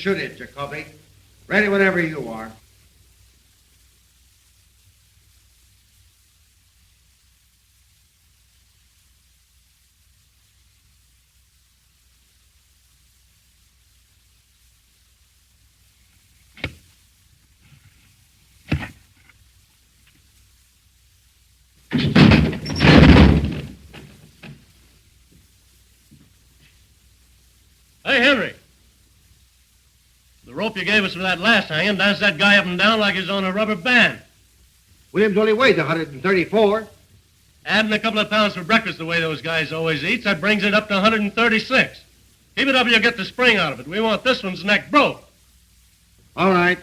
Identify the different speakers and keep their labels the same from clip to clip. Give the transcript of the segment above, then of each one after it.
Speaker 1: shoot it, Jacoby. Ready whenever you are.
Speaker 2: Hey, Henry. The rope you gave us for that last hanging danced that guy up and down like he's on a rubber band.
Speaker 1: Williams only weighs 134.
Speaker 2: Adding a couple of pounds for breakfast the way those guys always eat, that brings it up to 136. Keep it up, you'll get the spring out of it. We want this one's neck broke.
Speaker 1: All right.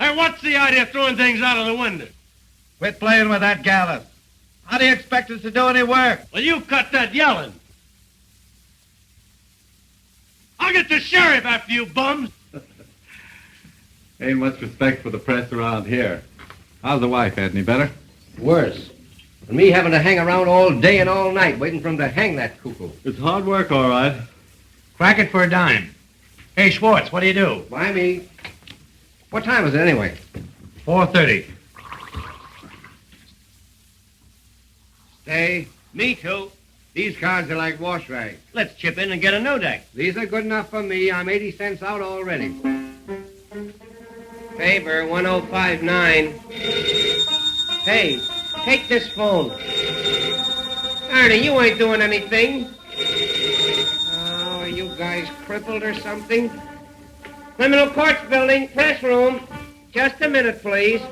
Speaker 2: Hey, what's the idea of throwing things out of the window?
Speaker 1: Quit playing with that gallows. How do you expect us to do any work?
Speaker 2: Well, you cut that yelling. I'll get the sheriff after you bums.
Speaker 3: Ain't much respect for the press around here. How's the wife? Any better?
Speaker 1: Worse. And me having to hang around all day and all night waiting for him to hang that cuckoo.
Speaker 3: It's hard work, all right.
Speaker 4: Crack it for a dime. Hey, Schwartz, what do you do?
Speaker 1: Why me? What time is it anyway?
Speaker 4: 4:30.
Speaker 1: Stay.
Speaker 2: Me too.
Speaker 1: These cards are like wash rags.
Speaker 2: Let's chip in and get a new deck.
Speaker 1: These are good enough for me. I'm 80 cents out already. Faber 1059. Hey, take this phone. Ernie, you ain't doing anything. Oh, are you guys crippled or something? Criminal Courts Building, press room. Just a minute, please.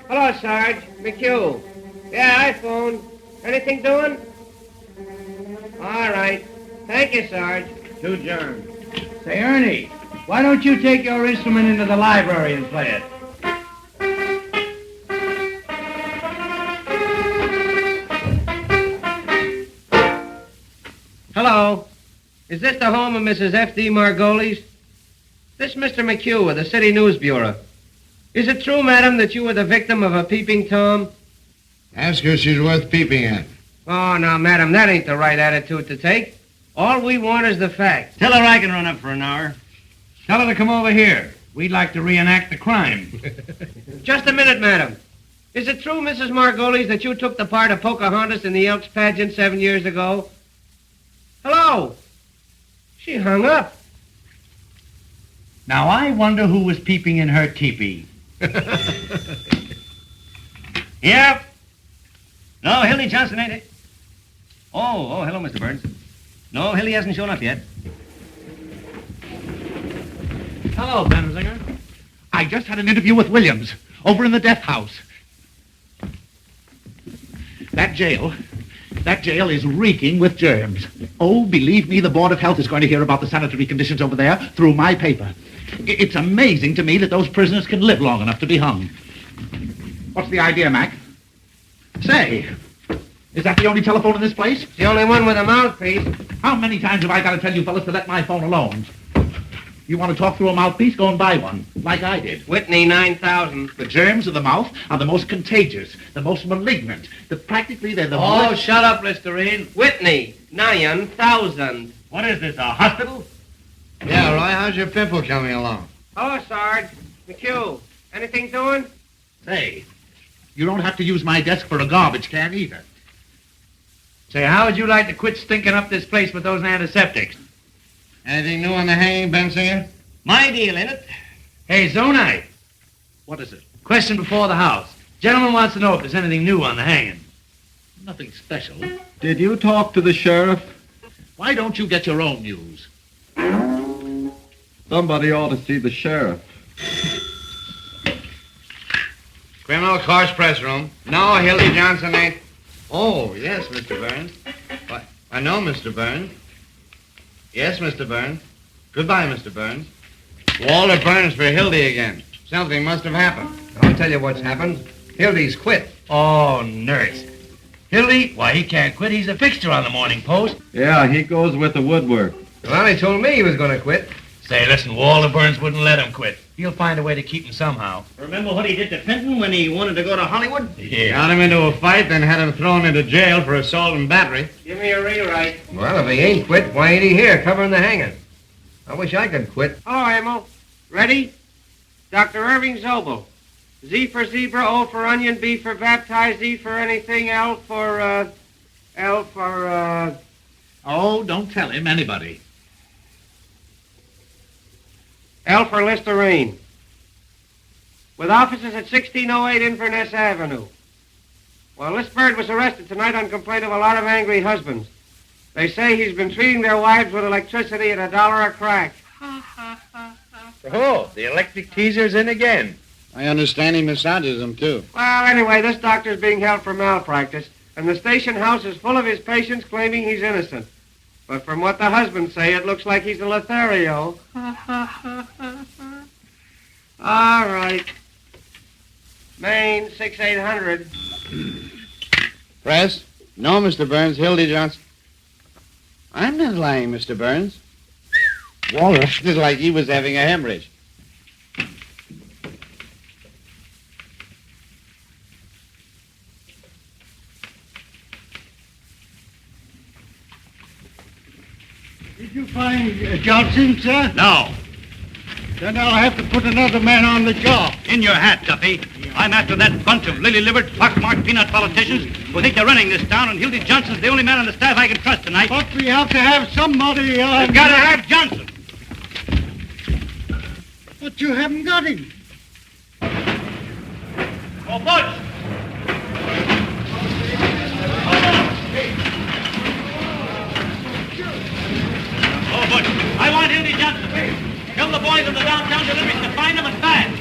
Speaker 1: Hello, Sarge. McHugh. Yeah, I phoned. Anything doing? All right. Thank you, Sarge. To adjourn.
Speaker 4: Say, Ernie, why don't you take your instrument into the library and play it?
Speaker 1: Hello. Is this the home of Mrs. F.D. Margolis? This Mr. McHugh of the City News Bureau. Is it true, madam, that you were the victim of a peeping Tom?
Speaker 5: Ask her if she's worth peeping at.
Speaker 1: Oh, now, madam, that ain't the right attitude to take. All we want is the facts.
Speaker 4: Tell her I can run up for an hour. Tell her to come over here. We'd like to reenact the crime.
Speaker 1: Just a minute, madam. Is it true, Mrs. Margolis, that you took the part of Pocahontas in the Elks pageant 7 years ago? Hello? She hung up.
Speaker 4: Now, I wonder who was peeping in her teepee. Yep. No, Hildy Johnson, ain't it? Oh, hello, Mr. Burns. No, Hildy hasn't shown up yet.
Speaker 6: Hello, Benzinger. I just had an interview with Williams over in the death house. That jail is reeking with germs. Oh, believe me, the Board of Health is going to hear about the sanitary conditions over there through my paper. It's amazing to me that those prisoners can live long enough to be hung. What's the idea, Mac? Say, is that the only telephone in this place?
Speaker 1: The only one with a mouthpiece.
Speaker 6: How many times have I got to tell you fellas to let my phone alone? You want to talk through a mouthpiece? Go and buy one, like I did.
Speaker 1: Whitney 9000.
Speaker 6: The germs of the mouth are the most contagious, the most malignant. Practically, they're the
Speaker 1: Oh, shut up, Listerine. Whitney 9000.
Speaker 4: What is this, a hospital?
Speaker 5: Yeah, Roy, how's your pimple coming along?
Speaker 1: Hello, Sarge. McHugh. Anything doing?
Speaker 6: Say, you don't have to use my desk for a garbage can either.
Speaker 4: Say, how would you like to quit stinking up this place with those antiseptics?
Speaker 5: Anything new on the hanging, Bensinger?
Speaker 4: My deal in it. Hey, Zonite.
Speaker 6: What is it?
Speaker 4: Question before the House. Gentleman wants to know if there's anything new on the hanging.
Speaker 6: Nothing special.
Speaker 3: Did you talk to the sheriff?
Speaker 6: Why don't you get your own news?
Speaker 3: Somebody ought to see the sheriff.
Speaker 5: Criminal Courts press room. No, Hildy Johnson ain't... Oh, yes, Mr. Burns. Why, I know, Mr. Burns. Yes, Mr. Burns. Goodbye, Mr. Burns. Walter Burns for Hildy again. Something must have happened.
Speaker 1: I'll tell you what's happened. Hildy's quit.
Speaker 4: Oh, nurse. Hildy? Why, he can't quit. He's a fixture on the Morning Post.
Speaker 3: Yeah, he goes with the woodwork.
Speaker 1: Well, he told me he was going to quit.
Speaker 7: Say, listen, Walter Burns wouldn't let him quit. He'll find a way to keep him somehow.
Speaker 4: Remember what he did to Fenton when he wanted to go to Hollywood?
Speaker 7: Yeah.
Speaker 5: Got him into a fight, then had him thrown into jail for assault and battery.
Speaker 1: Give me a rewrite.
Speaker 8: Well, if he ain't quit, why ain't he here covering the hanging? I wish I could quit.
Speaker 1: Hello, Emil. Ready? Dr. Irving Zobel. Z for zebra, O for onion, B for baptized, E for anything, L for,
Speaker 6: Oh, don't tell him, anybody.
Speaker 1: L for Listerine. With offices at 1608 Inverness Avenue. Well, this bird was arrested tonight on complaint of a lot of angry husbands. They say he's been treating their wives with electricity at $1 a crack.
Speaker 7: Oh, the electric teaser's in again.
Speaker 5: I understand he massages them, too.
Speaker 1: Well, anyway, this doctor's being held for malpractice, and the station house is full of his patients claiming he's innocent. But from what the husbands say, it looks like he's a Lothario. All right. Maine, 6800.
Speaker 5: Press? No, Mr. Burns. Hildy Johnson. I'm not lying, Mr. Burns. Walter acted like he was having a hemorrhage.
Speaker 9: Did you find Johnson, sir?
Speaker 4: No.
Speaker 9: Then I'll have to put another man on the job.
Speaker 4: In your hat, Duffy. I'm after that bunch of lily-livered, pockmarked peanut politicians who think they're running this town, and Hildy Johnson's the only man on the staff I can trust tonight.
Speaker 9: But we have to have somebody.
Speaker 4: You've got to have Johnson.
Speaker 9: But you haven't got him.
Speaker 4: Oh, Butch! Oh, Butch, I want Hildy Johnson. Tell the boys of the downtown deliveries to find him and fast.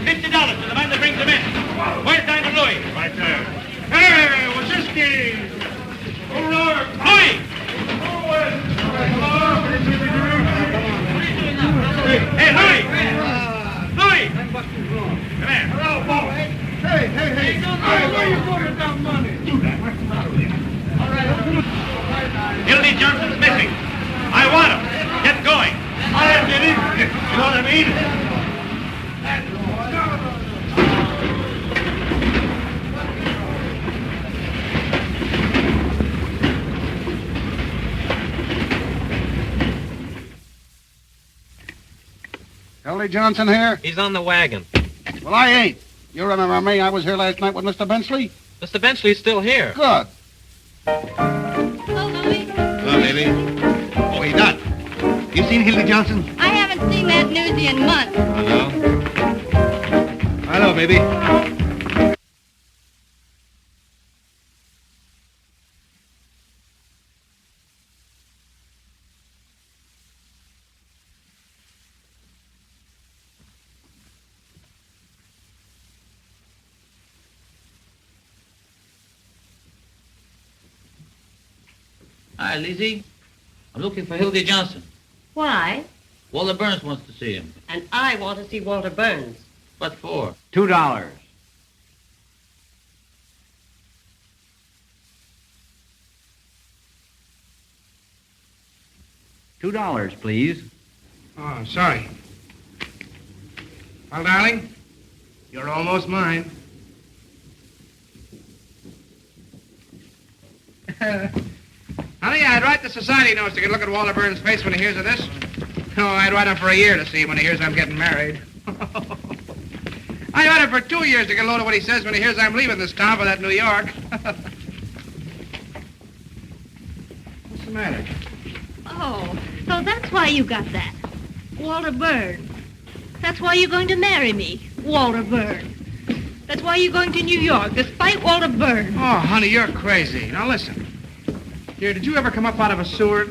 Speaker 4: $50 to the man that brings him in. Where's Diamond Louis?
Speaker 2: Right there.
Speaker 9: Hey, Waziski! O'Rourke!
Speaker 4: Louis! Hey, Louis! Louis! Come here.
Speaker 9: Hello, boss. Hey. Hey, where you going with that money?
Speaker 4: Hildy Johnson's missing. I want him. Get going.
Speaker 9: I did it. You know what I mean?
Speaker 10: Hildy Johnson here?
Speaker 7: He's on the wagon.
Speaker 10: Well, I ain't. You remember me? I was here last night with Mr. Benchley.
Speaker 7: Mr. Benchley's still here.
Speaker 10: Good.
Speaker 11: Hello, Louie.
Speaker 5: Hello, baby.
Speaker 6: Oh, he's not. You seen Hildy Johnson?
Speaker 11: I haven't seen that newsie in months.
Speaker 5: Hello?
Speaker 6: Hello, baby.
Speaker 12: Hi, Lizzie. I'm looking for Hildy Johnson.
Speaker 11: Why?
Speaker 12: Walter Burns wants to see him.
Speaker 11: And I want to see Walter Burns.
Speaker 12: What for?
Speaker 8: $2. $2, please.
Speaker 1: Oh, sorry. Well, darling, you're almost mine. Honey, I'd write the society notes to get a look at Walter Burns' face when he hears of this. Oh, I'd write him for a year to see him when he hears I'm getting married. I'd write him for 2 years to get a load of what he says when he hears I'm leaving this town for that New York. What's the matter?
Speaker 11: Oh, so that's why you got that. Walter Burns. That's why you're going to marry me, Walter Burns. That's why you're going to New York, despite Walter Burns.
Speaker 1: Oh, honey, you're crazy. Now, listen. Dear, did you ever come up out of a sewer?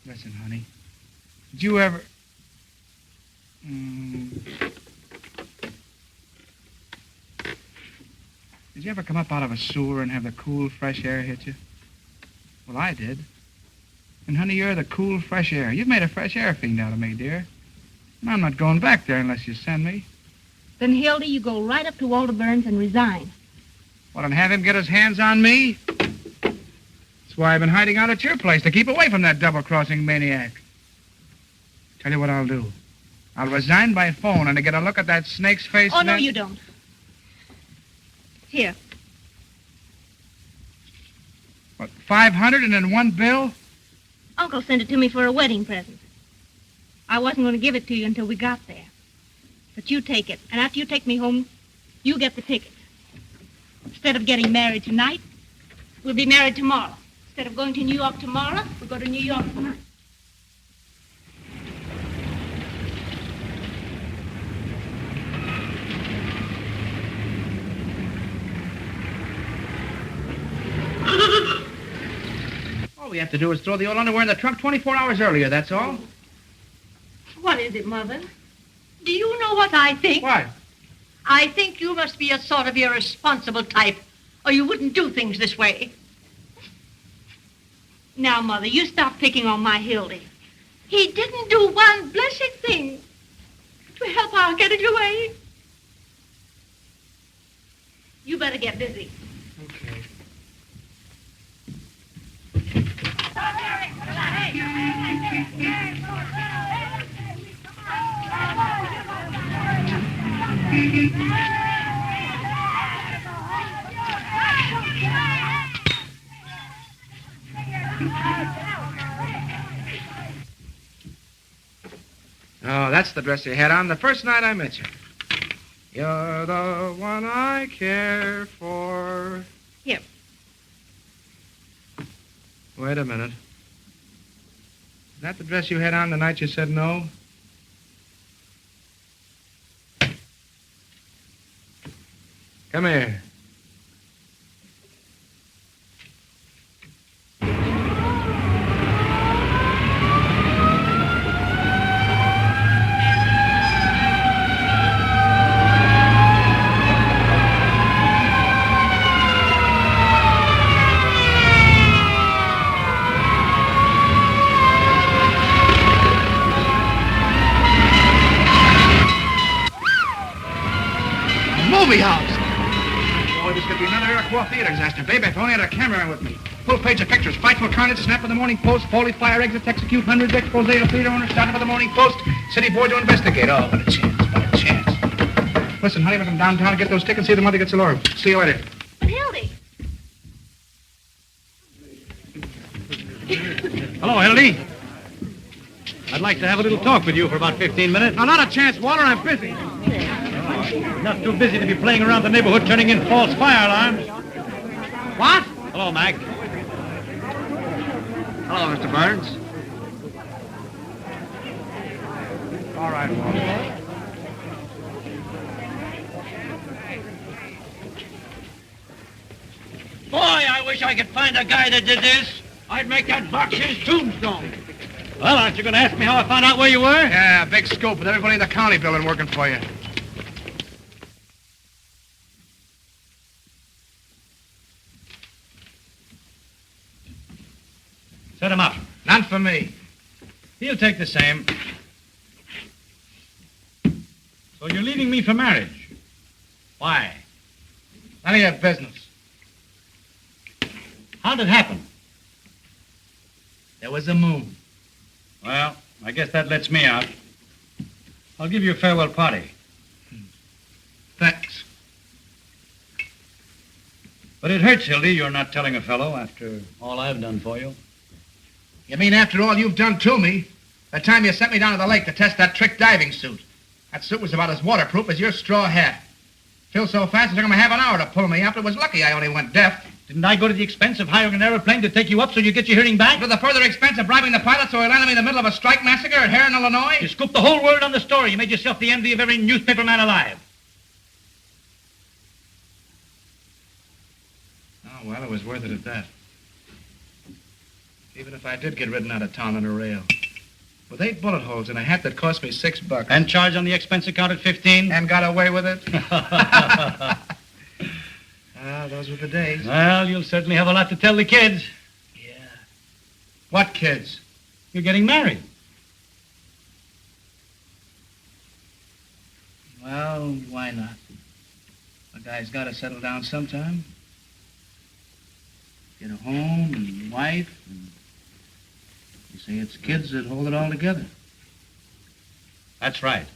Speaker 1: Listen, honey. Did you ever... Did you ever come up out of a sewer and have the cool, fresh air hit you? Well, I did. And, honey, you're the cool, fresh air. You've made a fresh air fiend out of me, dear. And I'm not going back there unless you send me.
Speaker 11: Then, Hildy, you go right up to Walter Burns and resign.
Speaker 10: Well, and have him get his hands on me? That's why I've been hiding out at your place, to keep away from that double-crossing maniac. Tell you what I'll do. I'll resign by phone and to get a look at that snake's face.
Speaker 11: Oh, no, you don't. Here.
Speaker 10: What, 500 and in one bill?
Speaker 11: Uncle sent it to me for a wedding present. I wasn't going to give it to you until we got there. But you take it, and after you take me home, you get the ticket. Instead of getting married tonight, we'll be married tomorrow. Instead of going to New York tomorrow, we'll go to New York tonight.
Speaker 10: All we have to do is throw the old underwear in the trunk 24 hours earlier, that's all.
Speaker 13: What is it, Mother? Do you know what I think?
Speaker 10: What?
Speaker 13: I think you must be a sort of irresponsible type, or you wouldn't do things this way.
Speaker 11: Now, Mother, you stop picking on my Hildy.
Speaker 13: He didn't do one blessed thing to help our getting away.
Speaker 11: You better get busy.
Speaker 10: Okay. Oh, that's the dress you had on the first night I met you. You're the one I care for.
Speaker 11: Here.
Speaker 10: Wait a minute. Is that the dress you had on the night you said no? Come here. Movie house! Boy, this could be another Iroquois theater disaster. Baby, if I only had a camera with me. Full page of pictures. Frightful carnage, snap of the Morning Post, Foley fire exits, execute hundreds, expose of theater owner, starting of the Morning Post, city board to investigate. Oh, what a chance, what a chance. Listen, honey, we're from downtown to get those tickets, see if the mother gets a lure. See you later.
Speaker 11: But Hildy.
Speaker 2: Hello, Hildy. I'd like to have a little talk with you for about 15 minutes.
Speaker 10: No, not a chance, Walter. I'm busy.
Speaker 2: Not too busy to be playing around the neighborhood turning in false fire alarms.
Speaker 10: What?
Speaker 2: Hello, Mac.
Speaker 5: Hello, Mr. Burns.
Speaker 10: All right, Walter.
Speaker 12: Boy, I wish I could find a guy that did this. I'd make that box his tombstone.
Speaker 2: Well, aren't you going to ask me how I found out where you were?
Speaker 10: Yeah, big scoop with everybody in the county building working for you.
Speaker 2: Set him up.
Speaker 10: Not for me.
Speaker 2: He'll take the same. So you're leaving me for marriage. Why?
Speaker 10: None of your business.
Speaker 2: How'd it happen?
Speaker 10: There was a move.
Speaker 2: Well, I guess that lets me out. I'll give you a farewell party.
Speaker 10: Thanks.
Speaker 2: But it hurts, Hildy, you're not telling a fellow after all I've done for you.
Speaker 10: You mean after all you've done to me? The time you sent me down to the lake to test that trick diving suit. That suit was about as waterproof as your straw hat. Filled so fast it took him a half an hour to pull me up. It was lucky I only went deaf.
Speaker 2: Didn't I go to the expense of hiring an airplane to take you up so you get your hearing back?
Speaker 10: To the further expense of bribing the pilot so he landed me in the middle of a strike massacre at Heron, Illinois?
Speaker 2: You scooped the whole word on the story. You made yourself the envy of every newspaper man alive.
Speaker 10: Oh, well, it was worth it at that. Even if I did get ridden out of town on a rail. With 8 bullet holes in a hat that cost me $6.
Speaker 2: And charged on the expense account at 15?
Speaker 10: And got away with it? Those were the days.
Speaker 2: Well, you'll certainly have a lot to tell the kids.
Speaker 10: Yeah. What kids?
Speaker 2: You're getting married.
Speaker 10: Well, Well, why not? A guy's got to settle down sometime. Get a home and wife, and you say it's kids that hold it all together.
Speaker 4: That's right.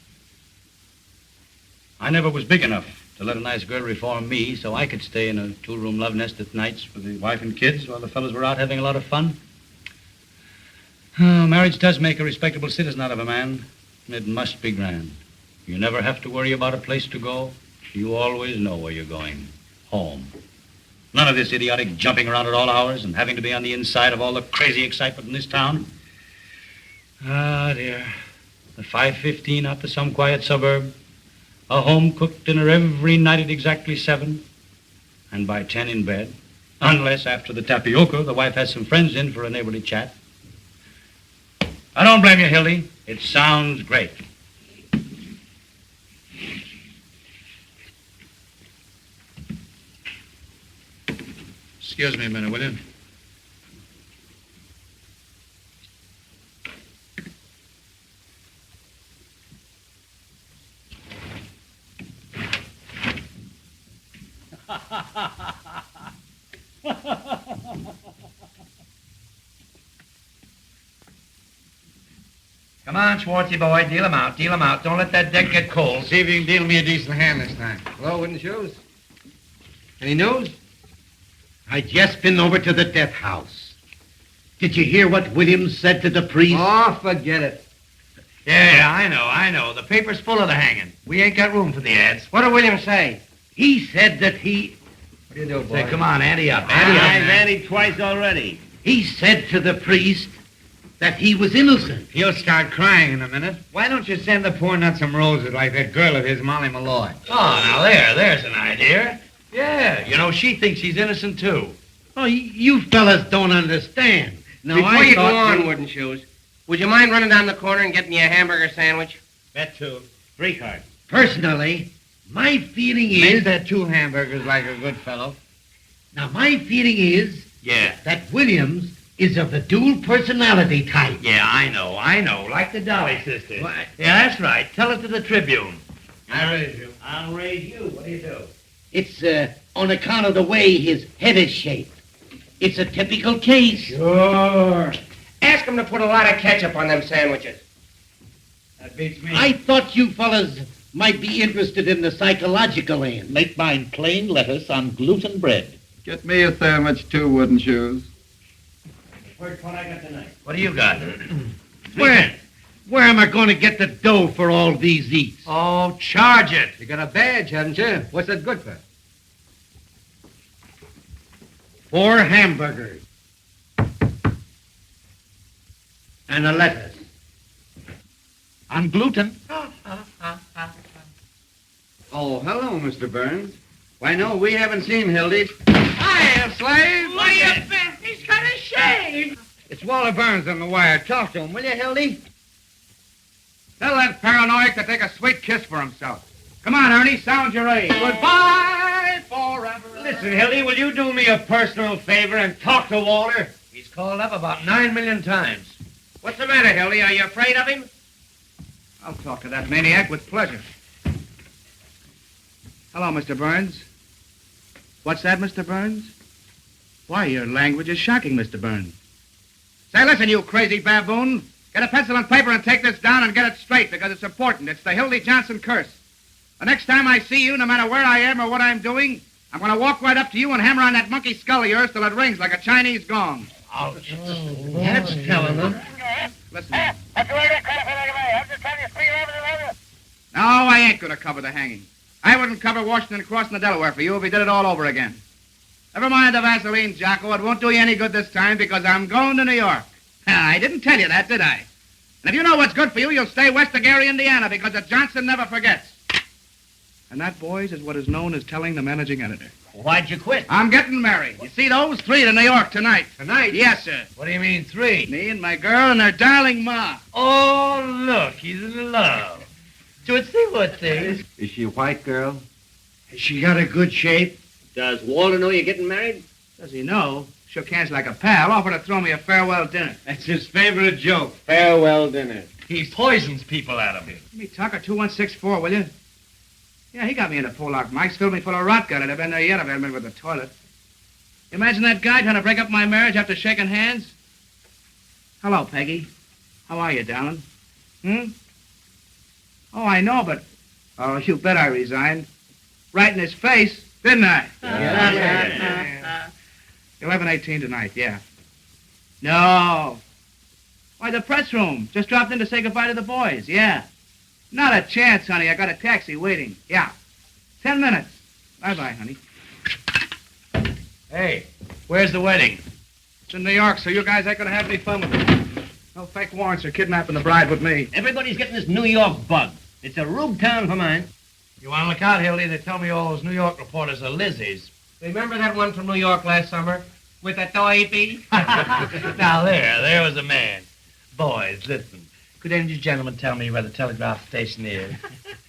Speaker 4: I never was big enough to let a nice girl reform me so I could stay in a two-room love nest at nights with the wife and kids while the fellas were out having a lot of fun. Oh, marriage does make a respectable citizen out of a man. It must be grand. You never have to worry about a place to go. You always know where you're going. Home. None of this idiotic jumping around at all hours and having to be on the inside of all the crazy excitement in this town. Ah, dear. The 5:15 out to some quiet suburb. A home-cooked dinner every night at exactly 7. And by 10 in bed. Unless after the tapioca, the wife has some friends in for a neighborly chat. I don't blame you, Hildy. It sounds great.
Speaker 10: Excuse me a minute, will you?
Speaker 8: Come on, Schwartzy boy, deal him out, deal him out. Don't let that deck get cold.
Speaker 5: See if you can deal me a decent hand this time.
Speaker 1: Hello, Wooden Shoes. Any news?
Speaker 6: I just been over to the death house. Did you hear what Williams said to the priest?
Speaker 1: Oh, forget it.
Speaker 8: Yeah, I know. The paper's full of the hanging. We ain't got room for the ads.
Speaker 1: What did Williams say?
Speaker 6: He said that he...
Speaker 1: What do you do, boy?
Speaker 8: Say, come on, ante up,
Speaker 12: I've
Speaker 8: man.
Speaker 12: anted twice already.
Speaker 6: He said to the priest that he was innocent.
Speaker 5: He'll start crying in a minute. Why don't you send the poor nut some roses like that girl of his, Molly Malloy?
Speaker 8: Oh, now there's an idea. Yeah, you know, she thinks he's innocent, too.
Speaker 6: Oh, you fellas don't understand. Now,
Speaker 1: Before you go
Speaker 6: thought
Speaker 1: on, Wooden Shoes, would you mind running down the corner and getting me a hamburger sandwich?
Speaker 8: Bet two. 3 cards.
Speaker 6: Personally, my feeling
Speaker 5: Make
Speaker 6: is...
Speaker 5: that 2 hamburgers like a good fellow.
Speaker 6: Now, my feeling is
Speaker 8: Yeah.
Speaker 6: that Williams is of the dual personality type.
Speaker 8: Yeah, I know. Like the Dolly sisters. What? Yeah, that's right. Tell it to the Tribune.
Speaker 5: I raise you.
Speaker 8: I'll raise you. What do you do?
Speaker 6: It's on account of the way his head is shaped. It's a typical case.
Speaker 1: Sure. Ask him to put a lot of ketchup on them sandwiches.
Speaker 8: That beats me.
Speaker 6: I thought you fellas might be interested in the psychological end.
Speaker 14: Make mine plain lettuce on gluten bread.
Speaker 3: Get me a sandwich too, Wooden Shoes.
Speaker 8: First one I got tonight. What do you got?
Speaker 6: Where am I going to get the dough for all these eats?
Speaker 8: Oh, charge it.
Speaker 1: You got a badge, haven't you? What's that good for?
Speaker 6: 4 hamburgers. And a lettuce.
Speaker 14: On gluten.
Speaker 5: Oh, hello, Mr. Burns. Why, no, we haven't seen Hildy.
Speaker 9: Hiya, slave.
Speaker 13: Why, you bet he's got a shave.
Speaker 5: It's Walter Burns on the wire. Talk to him, will you, Hildy?
Speaker 10: Tell that paranoiac to take a sweet kiss for himself. Come on, Ernie, sound your A. Goodbye forever.
Speaker 8: Listen, Hildy, will you do me a personal favor and talk to Walter? He's called up about 9 million times.
Speaker 1: What's the matter, Hildy? Are you afraid of him?
Speaker 10: I'll talk to that maniac with pleasure. Hello, Mr. Burns. What's that, Mr. Burns? Why, your language is shocking, Mr. Burns. Say, listen, you crazy baboon. Get a pencil and paper and take this down and get it straight, because it's important. It's the Hildy Johnson curse. The next time I see you, no matter where I am or what I'm doing, I'm going to walk right up to you and hammer on that monkey skull of yours till it rings like a Chinese gong.
Speaker 8: Ouch.
Speaker 1: That's telling them.
Speaker 10: Listen. No, I ain't going to cover the hanging. I wouldn't cover Washington crossing the Delaware for you if he did it all over again. Never mind the Vaseline, Jocko. It won't do you any good this time because I'm going to New York. I didn't tell you that, did I? And if you know what's good for you, you'll stay west of Gary, Indiana, because the Johnson never forgets. And that, boys, is what is known as telling the managing editor.
Speaker 8: Why'd you quit?
Speaker 10: I'm getting married. You see those? 3 to New York tonight.
Speaker 1: Tonight?
Speaker 10: Yes, sir.
Speaker 8: What do you mean 3?
Speaker 10: Me and my girl and her darling ma.
Speaker 8: Oh, look, he's in love. Tootsie.
Speaker 3: Is she a white girl?
Speaker 6: Has she got a good shape?
Speaker 1: Does Walter know you're getting married?
Speaker 10: Does he know? Shook hands like a pal. Offered to throw me a farewell dinner.
Speaker 1: That's his favorite joke. Farewell dinner.
Speaker 8: He poisons people out of him.
Speaker 10: Give me Tucker 2164, will you? Yeah, he got me in a pull-out. Mike's filled me full of rot gut. I'd have been there yet if I hadn't been with the toilet. Imagine that guy trying to break up my marriage after shaking hands. Hello, Peggy. How are you, darling? Oh, I know, but... Oh, you bet I resigned. Right in his face, didn't I? 11:18 tonight, yeah. No. Why, the press room. Just dropped in to say goodbye to the boys, yeah. Not a chance, honey. I got a taxi waiting. Yeah. 10 minutes. Bye-bye, honey.
Speaker 8: Hey, where's the wedding?
Speaker 10: It's in New York, so you guys ain't gonna have any fun with it. No fake warrants or kidnapping the bride with me.
Speaker 1: Everybody's getting this New York bug. It's a rube town for mine.
Speaker 8: You want to look out, Hildy? They tell me all those New York reporters are Lizzies. Remember that one from New York last summer? With a toy bee? Now, there was a man. Boys, listen. Could any of you gentlemen tell me where the telegraph station is?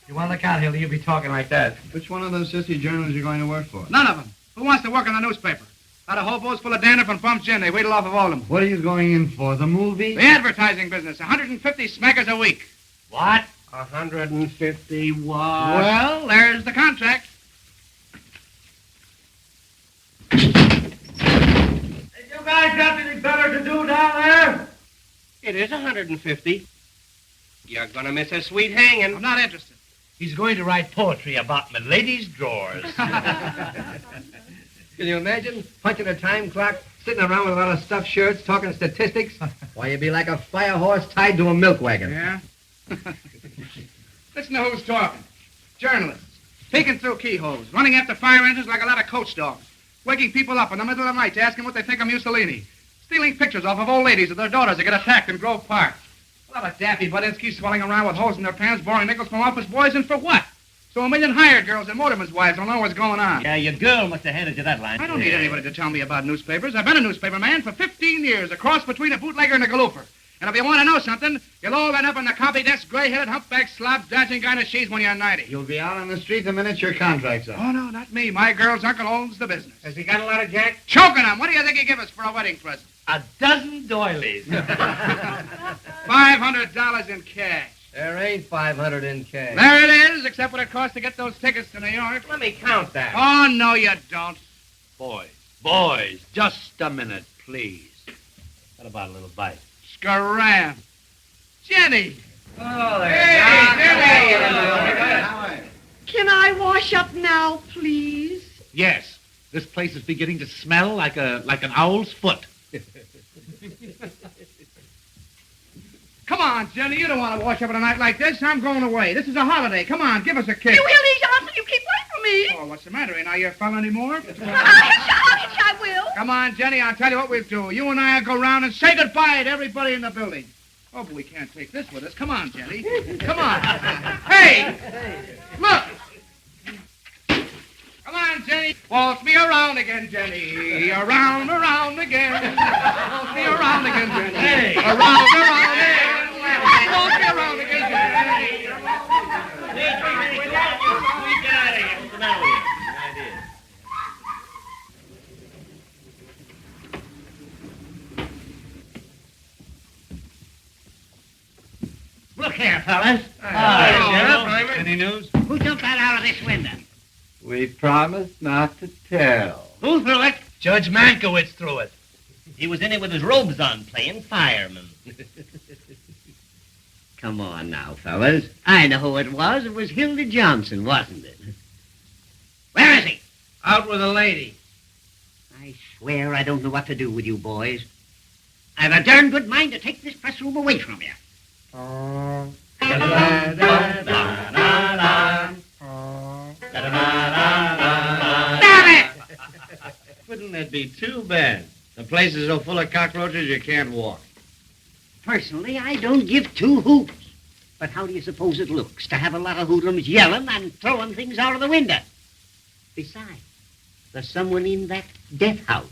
Speaker 8: You want to look out, Hildy? You'll be talking like that.
Speaker 5: Which one of those sissy journals are you going to work for?
Speaker 10: None of them. Who wants to work in the newspaper? A lot of hobos full of dandruff and bump gin. They wheedle off of all of them.
Speaker 5: What are you going in for, the movie?
Speaker 10: The advertising business. 150 smackers a week.
Speaker 8: What?
Speaker 1: 150 what?
Speaker 10: Well, there's the contract.
Speaker 8: You guys got anything better to do down there?
Speaker 1: It is 150. You're gonna miss a sweet hanging.
Speaker 10: I'm not interested.
Speaker 8: He's going to write poetry about my lady's drawers.
Speaker 1: Can you imagine punching a time clock, sitting around with a lot of stuffed shirts, talking statistics? Why, you'd be like a fire horse tied to a milk wagon.
Speaker 10: Yeah? Listen to who's talking. Journalists. Peeking through keyholes, running after fire engines like a lot of coach dogs, waking people up in the middle of the night to ask them what they think of Mussolini, stealing pictures off of old ladies of their daughters that get attacked in Grove Park. A lot of daffy Budinsky swelling around with holes in their pants, borrowing nickels from office boys, and for what? So a million hired girls and motormen's wives don't know what's going on.
Speaker 1: Yeah, your girl must have handed you that line.
Speaker 10: I don't need anybody to tell me about newspapers. I've been a newspaper man for 15 years, a cross between a bootlegger and a galoofer. And if you want to know something, you'll all end up in the copy desk, gray-headed, humpback, slob-dancing kind of she's when you're 90.
Speaker 5: You'll be out on the street the minute your contract's up.
Speaker 10: Oh, no, not me. My girl's uncle owns the business.
Speaker 8: Has he got a lot of jack?
Speaker 10: Choking him. What do you think he'd give us for a wedding present?
Speaker 8: A dozen doilies.
Speaker 10: $500 in cash.
Speaker 1: There ain't 500 in cash.
Speaker 10: There it is, except what it costs to get those tickets to New York.
Speaker 1: Let me count that.
Speaker 10: Oh, no, you don't.
Speaker 3: Boys, just a minute, please.
Speaker 8: What about a little bite?
Speaker 10: Scram. Jenny.
Speaker 1: Oh, there.
Speaker 10: Hey,
Speaker 1: Jenny.
Speaker 13: Can I wash up now, please?
Speaker 6: Yes. This place is beginning to smell like an owl's foot.
Speaker 10: Come on, Jenny. You don't want to wash up on a night like this. I'm going away. This is a holiday. Come on, give us a kiss.
Speaker 13: You Hildy Johnson, you keep away from me.
Speaker 10: Oh, what's the matter? Ain't I your fella anymore?
Speaker 13: I will.
Speaker 10: Come on, Jenny. I'll tell you what we'll do. You and I'll go round and say goodbye to everybody in the building. Oh, but we can't take this with us. Come on, Jenny. Come on. Hey! Look! Come on, Jenny. Waltz me around again, Jenny. Around again. Waltz me around again, Jenny.
Speaker 8: Hey.
Speaker 10: Around again. Waltz me around again, Jenny.
Speaker 8: Get out of here. What's the matter with you?
Speaker 12: Look here, fellas.
Speaker 8: Sheriff. Any news?
Speaker 12: Who jumped that out of this window?
Speaker 3: We promised not to tell.
Speaker 12: Who threw it?
Speaker 8: Judge Mankiewicz threw it.
Speaker 1: He was in it with his robes on, playing fireman.
Speaker 12: Come on now, fellas. I know who it was. It was Hildy Johnson, wasn't it? Where is he?
Speaker 8: Out with a lady.
Speaker 12: I swear I don't know what to do with you boys. I've a darn good mind to take this press room away from you. Damn it!
Speaker 5: Wouldn't that be too bad? The place is so full of cockroaches you can't walk.
Speaker 12: Personally, I don't give two hoots. But how do you suppose it looks to have a lot of hoodlums yelling and throwing things out of the window? Besides, there's someone in that death house.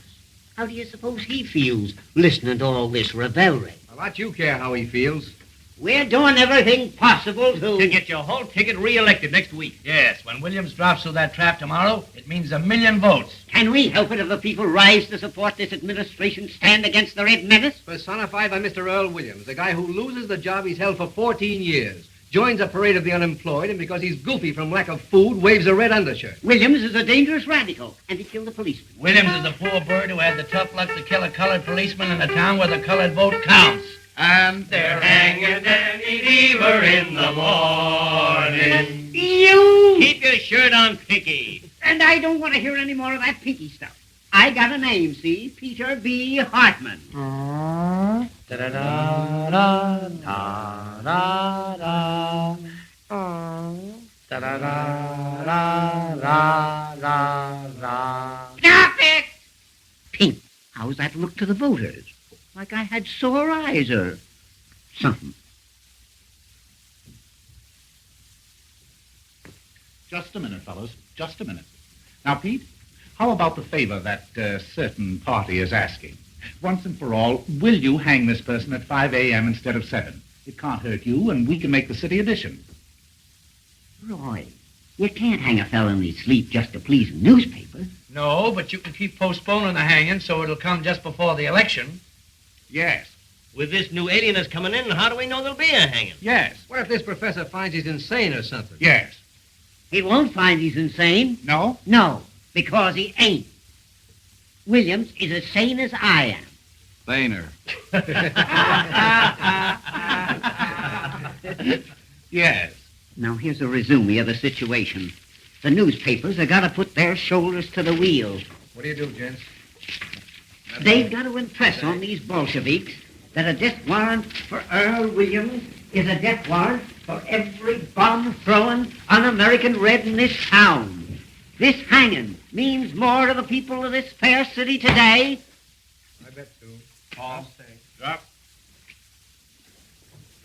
Speaker 12: How do you suppose he feels listening to all this revelry?
Speaker 5: A lot you care how he feels.
Speaker 12: We're doing everything possible
Speaker 8: To get your whole ticket re-elected next week. Yes, when Williams drops through that trap tomorrow, it means 1 million votes.
Speaker 12: Can we help it if the people rise to support this administration, stand against the Red Menace?
Speaker 1: Personified by Mr. Earl Williams, the guy who loses the job he's held for 14 years.
Speaker 15: joins a parade of the unemployed, and because he's goofy from lack of food, waves a red undershirt.
Speaker 12: Williams is a dangerous radical, and he killed a policeman.
Speaker 8: Williams is a poor bird who had the tough luck to kill a colored policeman in a town where the colored vote counts.
Speaker 2: And
Speaker 8: they're hanging Danny Deaver in the morning.
Speaker 12: You!
Speaker 8: Keep your shirt on, Pinky.
Speaker 12: And I don't want to hear any more of that Pinky stuff. I got a name, see? Peter B. Hartman. Stop it! Pink, how's that look to the voters? Like I had sore eyes or something.
Speaker 6: Just a minute, fellows. Just a minute. Now, Pete, how about the favor that certain party is asking? Once and for all, will you hang this person at 5 a.m. instead of 7? It can't hurt you, and we can make the city edition.
Speaker 12: Roy, you can't hang a fellow in his sleep just to please a newspaper.
Speaker 8: No, but you can keep postponing the hanging so it'll come just before the election.
Speaker 6: Yes.
Speaker 1: With this new alienist coming in, how do we know there'll be a hanging?
Speaker 6: Yes.
Speaker 15: What if this professor finds he's insane or something?
Speaker 6: Yes.
Speaker 12: He won't find he's insane.
Speaker 6: No?
Speaker 12: No, because he ain't. Williams is as sane as I am.
Speaker 3: Saner.
Speaker 6: Yes.
Speaker 12: Now, here's a resume of the situation. The newspapers have got to put their shoulders to the wheel.
Speaker 15: What do you do, gents?
Speaker 12: They've got to impress on these Bolsheviks that a death warrant for Earl Williams is a death warrant for every bomb-throwing un-American red in this town. This hanging means more to the people of this fair city today.
Speaker 15: I bet so.
Speaker 8: Paul,
Speaker 15: Drop.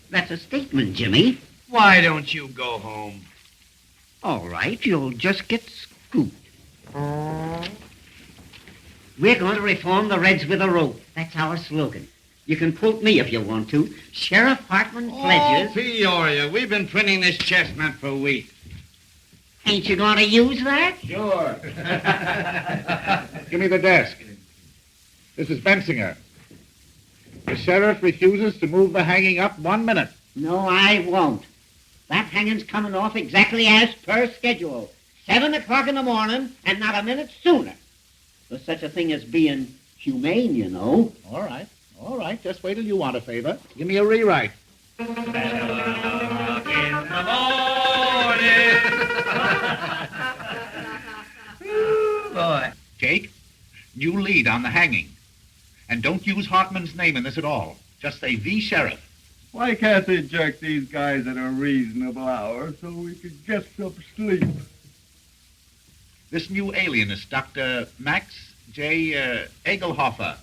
Speaker 12: That's a statement, Jimmy.
Speaker 8: why don't you go home?
Speaker 12: All right, you'll just get scooped. We're going to reform the Reds with a rope. That's our slogan. You can quote me if you want to. Sheriff Hartman pledges...
Speaker 5: Oh, Peoria, we've been printing this chestnut for weeks.
Speaker 12: Ain't you going to use that?
Speaker 5: Sure.
Speaker 6: Give me the desk. This is Bensinger. The sheriff refuses to move the hanging up 1 minute.
Speaker 12: No, I won't. That hanging's coming off exactly as per schedule. 7 o'clock in the morning, and not a minute sooner. There's such a thing as being humane, you know.
Speaker 6: All right. Just wait till you want a favor. Give me a rewrite.
Speaker 8: In the morning.
Speaker 6: Boy. Jake, you lead on the hanging. And don't use Hartman's name in this at all. Just say the sheriff.
Speaker 9: Why can't they jerk these guys at a reasonable hour so we could get some sleep?
Speaker 6: This new alienist, Dr. Max J. Egelhofer.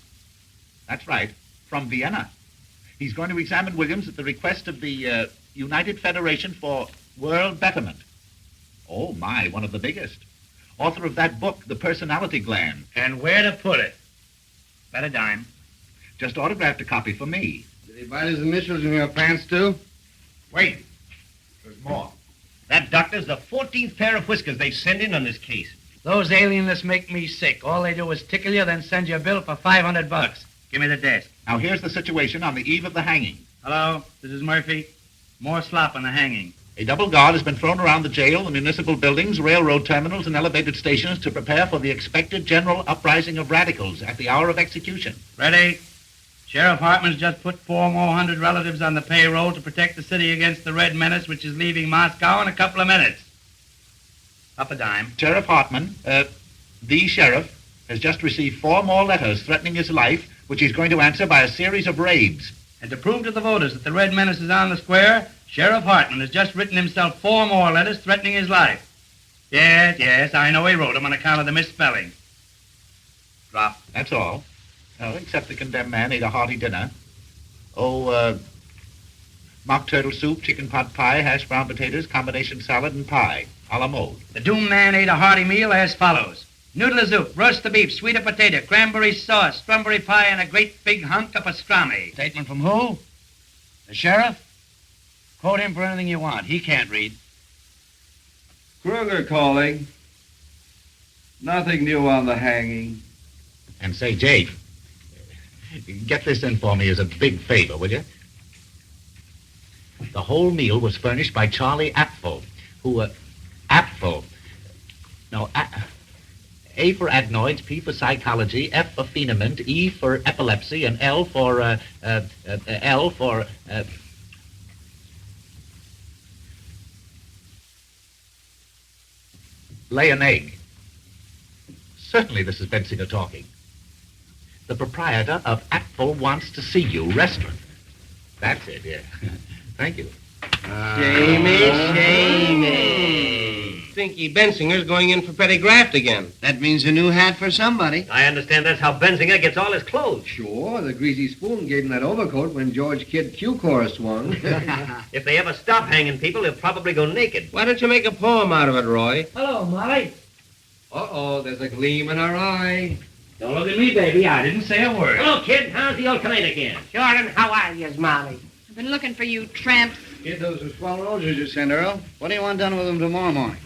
Speaker 6: That's right, from Vienna. He's going to examine Williams at the request of the United Federation for World Betterment. Oh, my, one of the biggest. Author of that book, The Personality Gland.
Speaker 8: And where to put it? Bet a dime.
Speaker 6: Just autographed a copy for me.
Speaker 5: Did he bite his initials in your pants, too?
Speaker 8: Wait. There's more. That doctor's the 14th pair of whiskers they send in on this case. Those alienists make me sick. All they do is tickle you, then send you a bill for $500. Give me the desk.
Speaker 6: Now, here's the situation on the eve of the hanging.
Speaker 8: Hello, this is Murphy. More slop on the hanging.
Speaker 6: A double guard has been thrown around the jail, the municipal buildings, railroad terminals, and elevated stations to prepare for the expected general uprising of radicals at the hour of execution.
Speaker 8: Ready? Sheriff Hartman's just put 4 more hundred relatives on the payroll to protect the city against the Red Menace, which is leaving Moscow in a couple of minutes. Up a dime.
Speaker 6: Sheriff Hartman, the sheriff, has just received 4 more letters threatening his life, which he's going to answer by a series of raids.
Speaker 8: And to prove to the voters that the Red Menace is on the square, Sheriff Hartman has just written himself 4 more letters threatening his life. Yes, I know he wrote them on account of the misspelling. Drop.
Speaker 6: That's all. Oh, except the condemned man ate a hearty dinner. Mock turtle soup, chicken pot pie, hash brown potatoes, combination salad, and pie, a la mode.
Speaker 8: The doomed man ate a hearty meal as follows. Noodle soup, roast the beef, sweet potato, cranberry sauce, strawberry pie, and a great big hunk of pastrami. Statement from who? The sheriff? Quote him for anything you want. He can't read.
Speaker 9: Kruger calling. Nothing new on the hanging.
Speaker 6: And say, Jake, get this in for me as a big favor, will you? The whole meal was furnished by Charlie Apfel, who, Apfel. No, A for adenoids, P for psychology, F for phenomenon, E for epilepsy, and L for, lay an egg. Certainly this is Bensinger talking. The proprietor of Apfel Wants to See You restaurant. That's it, yeah. Thank you.
Speaker 1: Shamey. Stinky Bensinger's going in for petty graft again.
Speaker 5: That means a new hat for somebody.
Speaker 8: I understand that's how Bensinger gets all his clothes.
Speaker 15: Sure, the greasy spoon gave him that overcoat when George Kidd Q-Core swung.
Speaker 8: If they ever stop hanging people, he'll probably go naked.
Speaker 1: Why don't you make a poem out of it, Roy?
Speaker 8: Hello, Molly.
Speaker 15: Uh-oh, there's a gleam in her eye.
Speaker 8: Don't look at me, baby. I didn't say a word.
Speaker 12: Hello, kid. How's the old client again?
Speaker 11: Sure, and how are you, Molly?
Speaker 16: I've been looking for you, tramps.
Speaker 5: Kid, those are swell roses you sent, Earl. What do you want done with them tomorrow morning?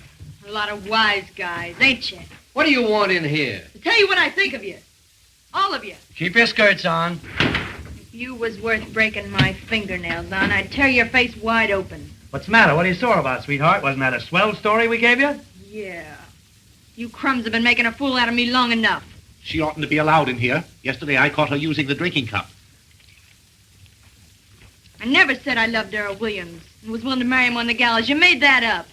Speaker 16: A lot of wise guys, ain't you?
Speaker 15: What do you want in here?
Speaker 16: To tell you what I think of you. All of you.
Speaker 8: Keep your skirts on.
Speaker 16: If you was worth breaking my fingernails on, I'd tear your face wide open.
Speaker 8: What's the matter? What are you sore about, sweetheart? Wasn't that a swell story we gave you?
Speaker 16: Yeah. You crumbs have been making a fool out of me long enough.
Speaker 6: She oughtn't to be allowed in here. Yesterday I caught her using the drinking cup.
Speaker 16: I never said I loved Earl Williams and was willing to marry him on the gallows. You made that up.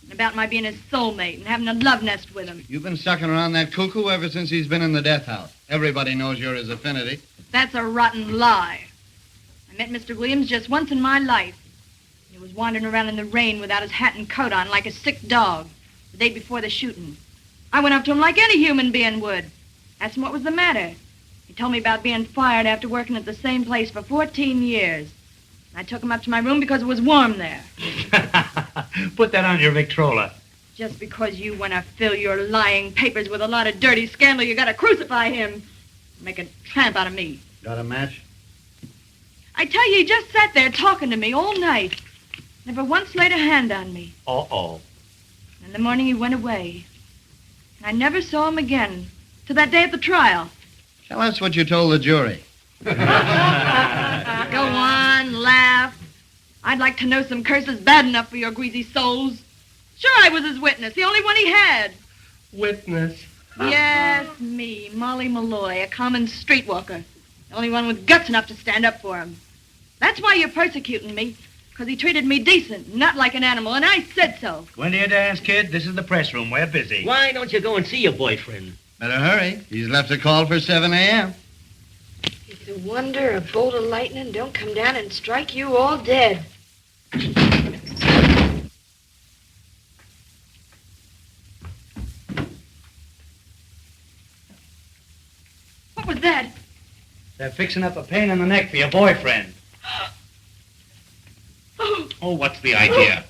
Speaker 16: And about my being his soulmate and having a love nest with him.
Speaker 5: You've been sucking around that cuckoo ever since he's been in the death house. Everybody knows you're his affinity.
Speaker 16: That's a rotten lie. I met Mr. Williams just once in my life. He was wandering around in the rain without his hat and coat on like a sick dog the day before the shooting. I went up to him like any human being would. Asked him what was the matter. He told me about being fired after working at the same place for 14 years. I took him up to my room because it was warm there.
Speaker 8: Put that on your Victrola.
Speaker 16: Just because you want to fill your lying papers with a lot of dirty scandal, you got to crucify him. Make a tramp out of me.
Speaker 5: Got a match?
Speaker 16: I tell you, he just sat there talking to me all night. Never once laid a hand on me.
Speaker 8: Uh-oh.
Speaker 16: In the morning, he went away. And I never saw him again till that day at the trial.
Speaker 5: Tell us what you told the jury.
Speaker 16: Go on, laugh. I'd like to know some curses bad enough for your greasy souls. Sure, I was his witness, the only one he had.
Speaker 1: Witness?
Speaker 16: Yes, me, Molly Malloy, a common streetwalker. The only one with guts enough to stand up for him. That's why you're persecuting me, because he treated me decent, not like an animal, and I said so.
Speaker 8: Go into your dance, kid. This is the press room. We're busy.
Speaker 12: Why don't you go and see your boyfriend?
Speaker 5: Better hurry. He's left a call for 7 a.m.
Speaker 16: It's a wonder a bolt of lightning don't come down and strike you all dead. What was that?
Speaker 8: They're fixing up a pain in the neck for your boyfriend.
Speaker 6: Oh, what's the idea?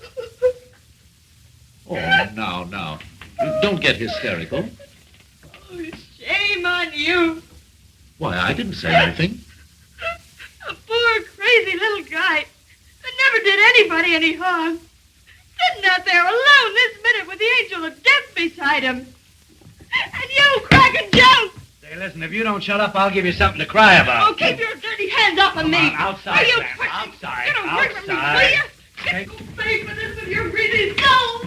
Speaker 6: Oh, now. Don't get hysterical.
Speaker 16: Oh, shame on you.
Speaker 6: Why, I didn't say anything.
Speaker 16: A poor, crazy little guy that never did anybody any harm. Sitting out there alone this minute with the angel of death beside him. And you cracking jokes.
Speaker 8: Hey, listen, if you don't shut up, I'll give you something to cry about.
Speaker 16: Oh, keep your dirty hands off of me.
Speaker 8: Come on, outside,
Speaker 16: Are you
Speaker 8: Sam,
Speaker 16: crazy?
Speaker 8: outside,
Speaker 16: Get away from me, will
Speaker 8: outside.
Speaker 16: you?
Speaker 8: Okay.
Speaker 16: Go pay for this with your greasy soul.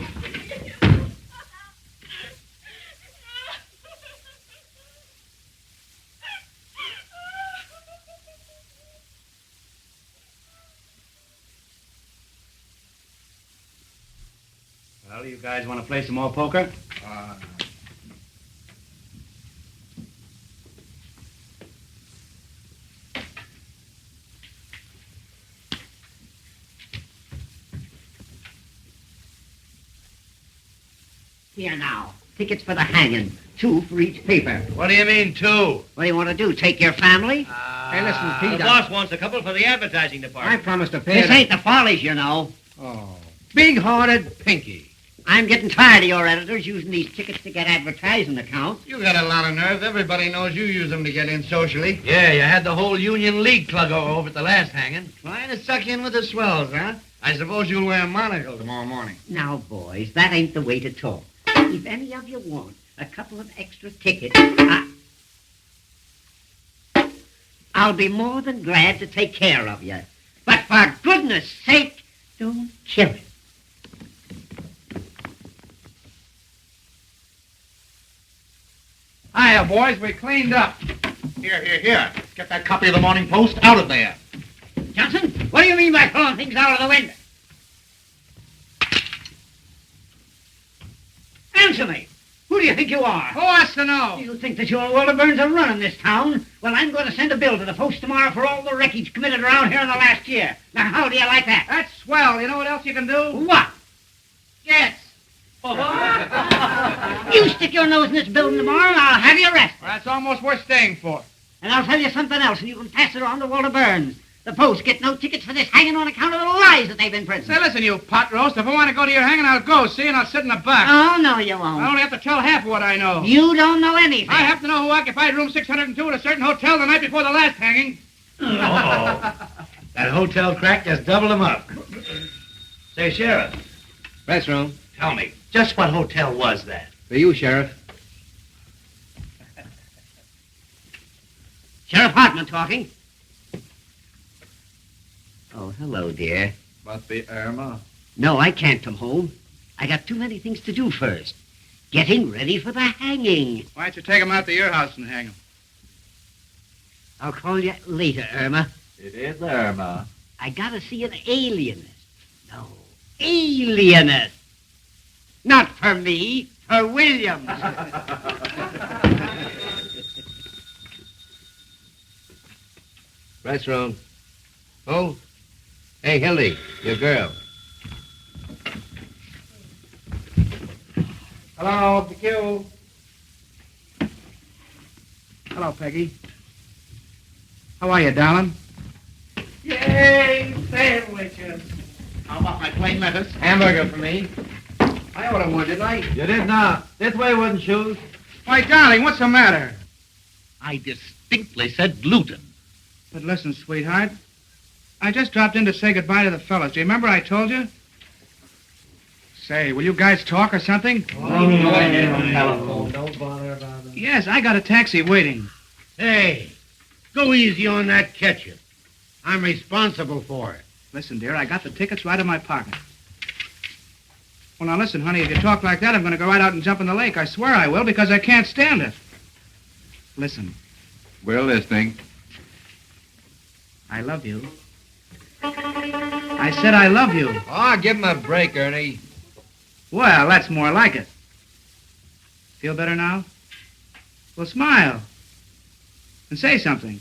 Speaker 8: Well, you guys want to play some more poker?
Speaker 12: Here now. Tickets for the hanging. 2 for each paper.
Speaker 8: What do you mean, 2?
Speaker 12: What do you want to do, take your family?
Speaker 15: Hey, listen, Pete.
Speaker 8: The boss wants a couple for the advertising
Speaker 15: I
Speaker 8: department.
Speaker 15: promised to pay
Speaker 12: This
Speaker 15: it.
Speaker 12: ain't the Follies, you know.
Speaker 15: Oh. Big-hearted Pinky.
Speaker 12: I'm getting tired of your editors using these tickets to get advertising accounts.
Speaker 5: You got a lot of nerve. Everybody knows you use them to get in socially.
Speaker 8: Yeah, you had the whole Union League plug over at the last hanging.
Speaker 5: Trying to suck you in with the swells, huh? I suppose you'll wear a monocle tomorrow morning.
Speaker 12: Now, boys, that ain't the way to talk. If any of you want a couple of extra tickets, I'll be more than glad to take care of you. But for goodness sake, Don't kill him.
Speaker 10: Hiya, boys. We cleaned up.
Speaker 6: Here. Get that copy of the Morning Post out of there.
Speaker 12: Johnson, what do you mean by throwing things out of the window? Answer me. Who do you think you are?
Speaker 10: Who wants to know?
Speaker 12: You think that your Walter Burns are running this town? Well, I'm going to send a bill to the Post tomorrow for all the wreckage committed around here in the last year. Now, how do you like that?
Speaker 10: That's swell. You know what else you can do?
Speaker 12: What?
Speaker 10: Yes.
Speaker 12: You stick your nose in this building tomorrow and I'll have you arrested.
Speaker 10: Well, that's almost worth staying for.
Speaker 12: And I'll tell you something else, and you can pass it on to Walter Burns. The Post get no tickets for this hanging on account of the lies that they've been printing.
Speaker 10: Say, listen, you pot roast. If I want to go to your hanging, I'll go, see, and I'll sit in the back.
Speaker 12: Oh, no, you won't.
Speaker 10: I only have to tell half of what I know.
Speaker 12: You don't know anything.
Speaker 10: I have to know who occupied room 602 at a certain hotel the night before the last hanging.
Speaker 8: That hotel crack just doubled him up. Say, Sheriff.
Speaker 15: Press room.
Speaker 8: Tell me, just what hotel was that?
Speaker 15: For you, Sheriff.
Speaker 12: Sheriff Hartman talking. Oh, hello, dear.
Speaker 3: But the Irma?
Speaker 12: No, I can't come home. I got too many things to do first. Getting ready for the hanging.
Speaker 10: Why don't you take him out to your house and hang him?
Speaker 12: I'll call you later, Irma.
Speaker 3: It is Irma.
Speaker 12: I gotta see an alienist. No, alienist. Not for me, for Williams.
Speaker 15: Press room. Oh? Hey, Hildy, your girl.
Speaker 10: Hello, PQ. Hello, Peggy. How are you, darling?
Speaker 1: Yay, sandwiches.
Speaker 6: How about my plain lettuce?
Speaker 15: Hamburger for me.
Speaker 10: I ordered one, didn't I?
Speaker 3: You did not. This way wouldn't shoes.
Speaker 10: Why, darling, what's the matter?
Speaker 6: I distinctly said gluten.
Speaker 10: But listen, sweetheart. I just dropped in to say goodbye to the fellas. Do you remember I told you? Say, will you guys talk or something?
Speaker 1: Telephone. Don't bother about it.
Speaker 10: Yes, I got a taxi waiting.
Speaker 8: Hey, go easy on that ketchup. I'm responsible for it.
Speaker 10: Listen, dear, I got the tickets right in my pocket. Well, now listen, honey, if you talk like that, I'm going to go right out and jump in the lake. I swear I will, because I can't stand it. Listen,
Speaker 3: We're listening.
Speaker 10: I love you. I said I love you.
Speaker 15: Oh, give him a break, Ernie.
Speaker 10: Well, that's more like it. Feel better now? Well, smile. And say something.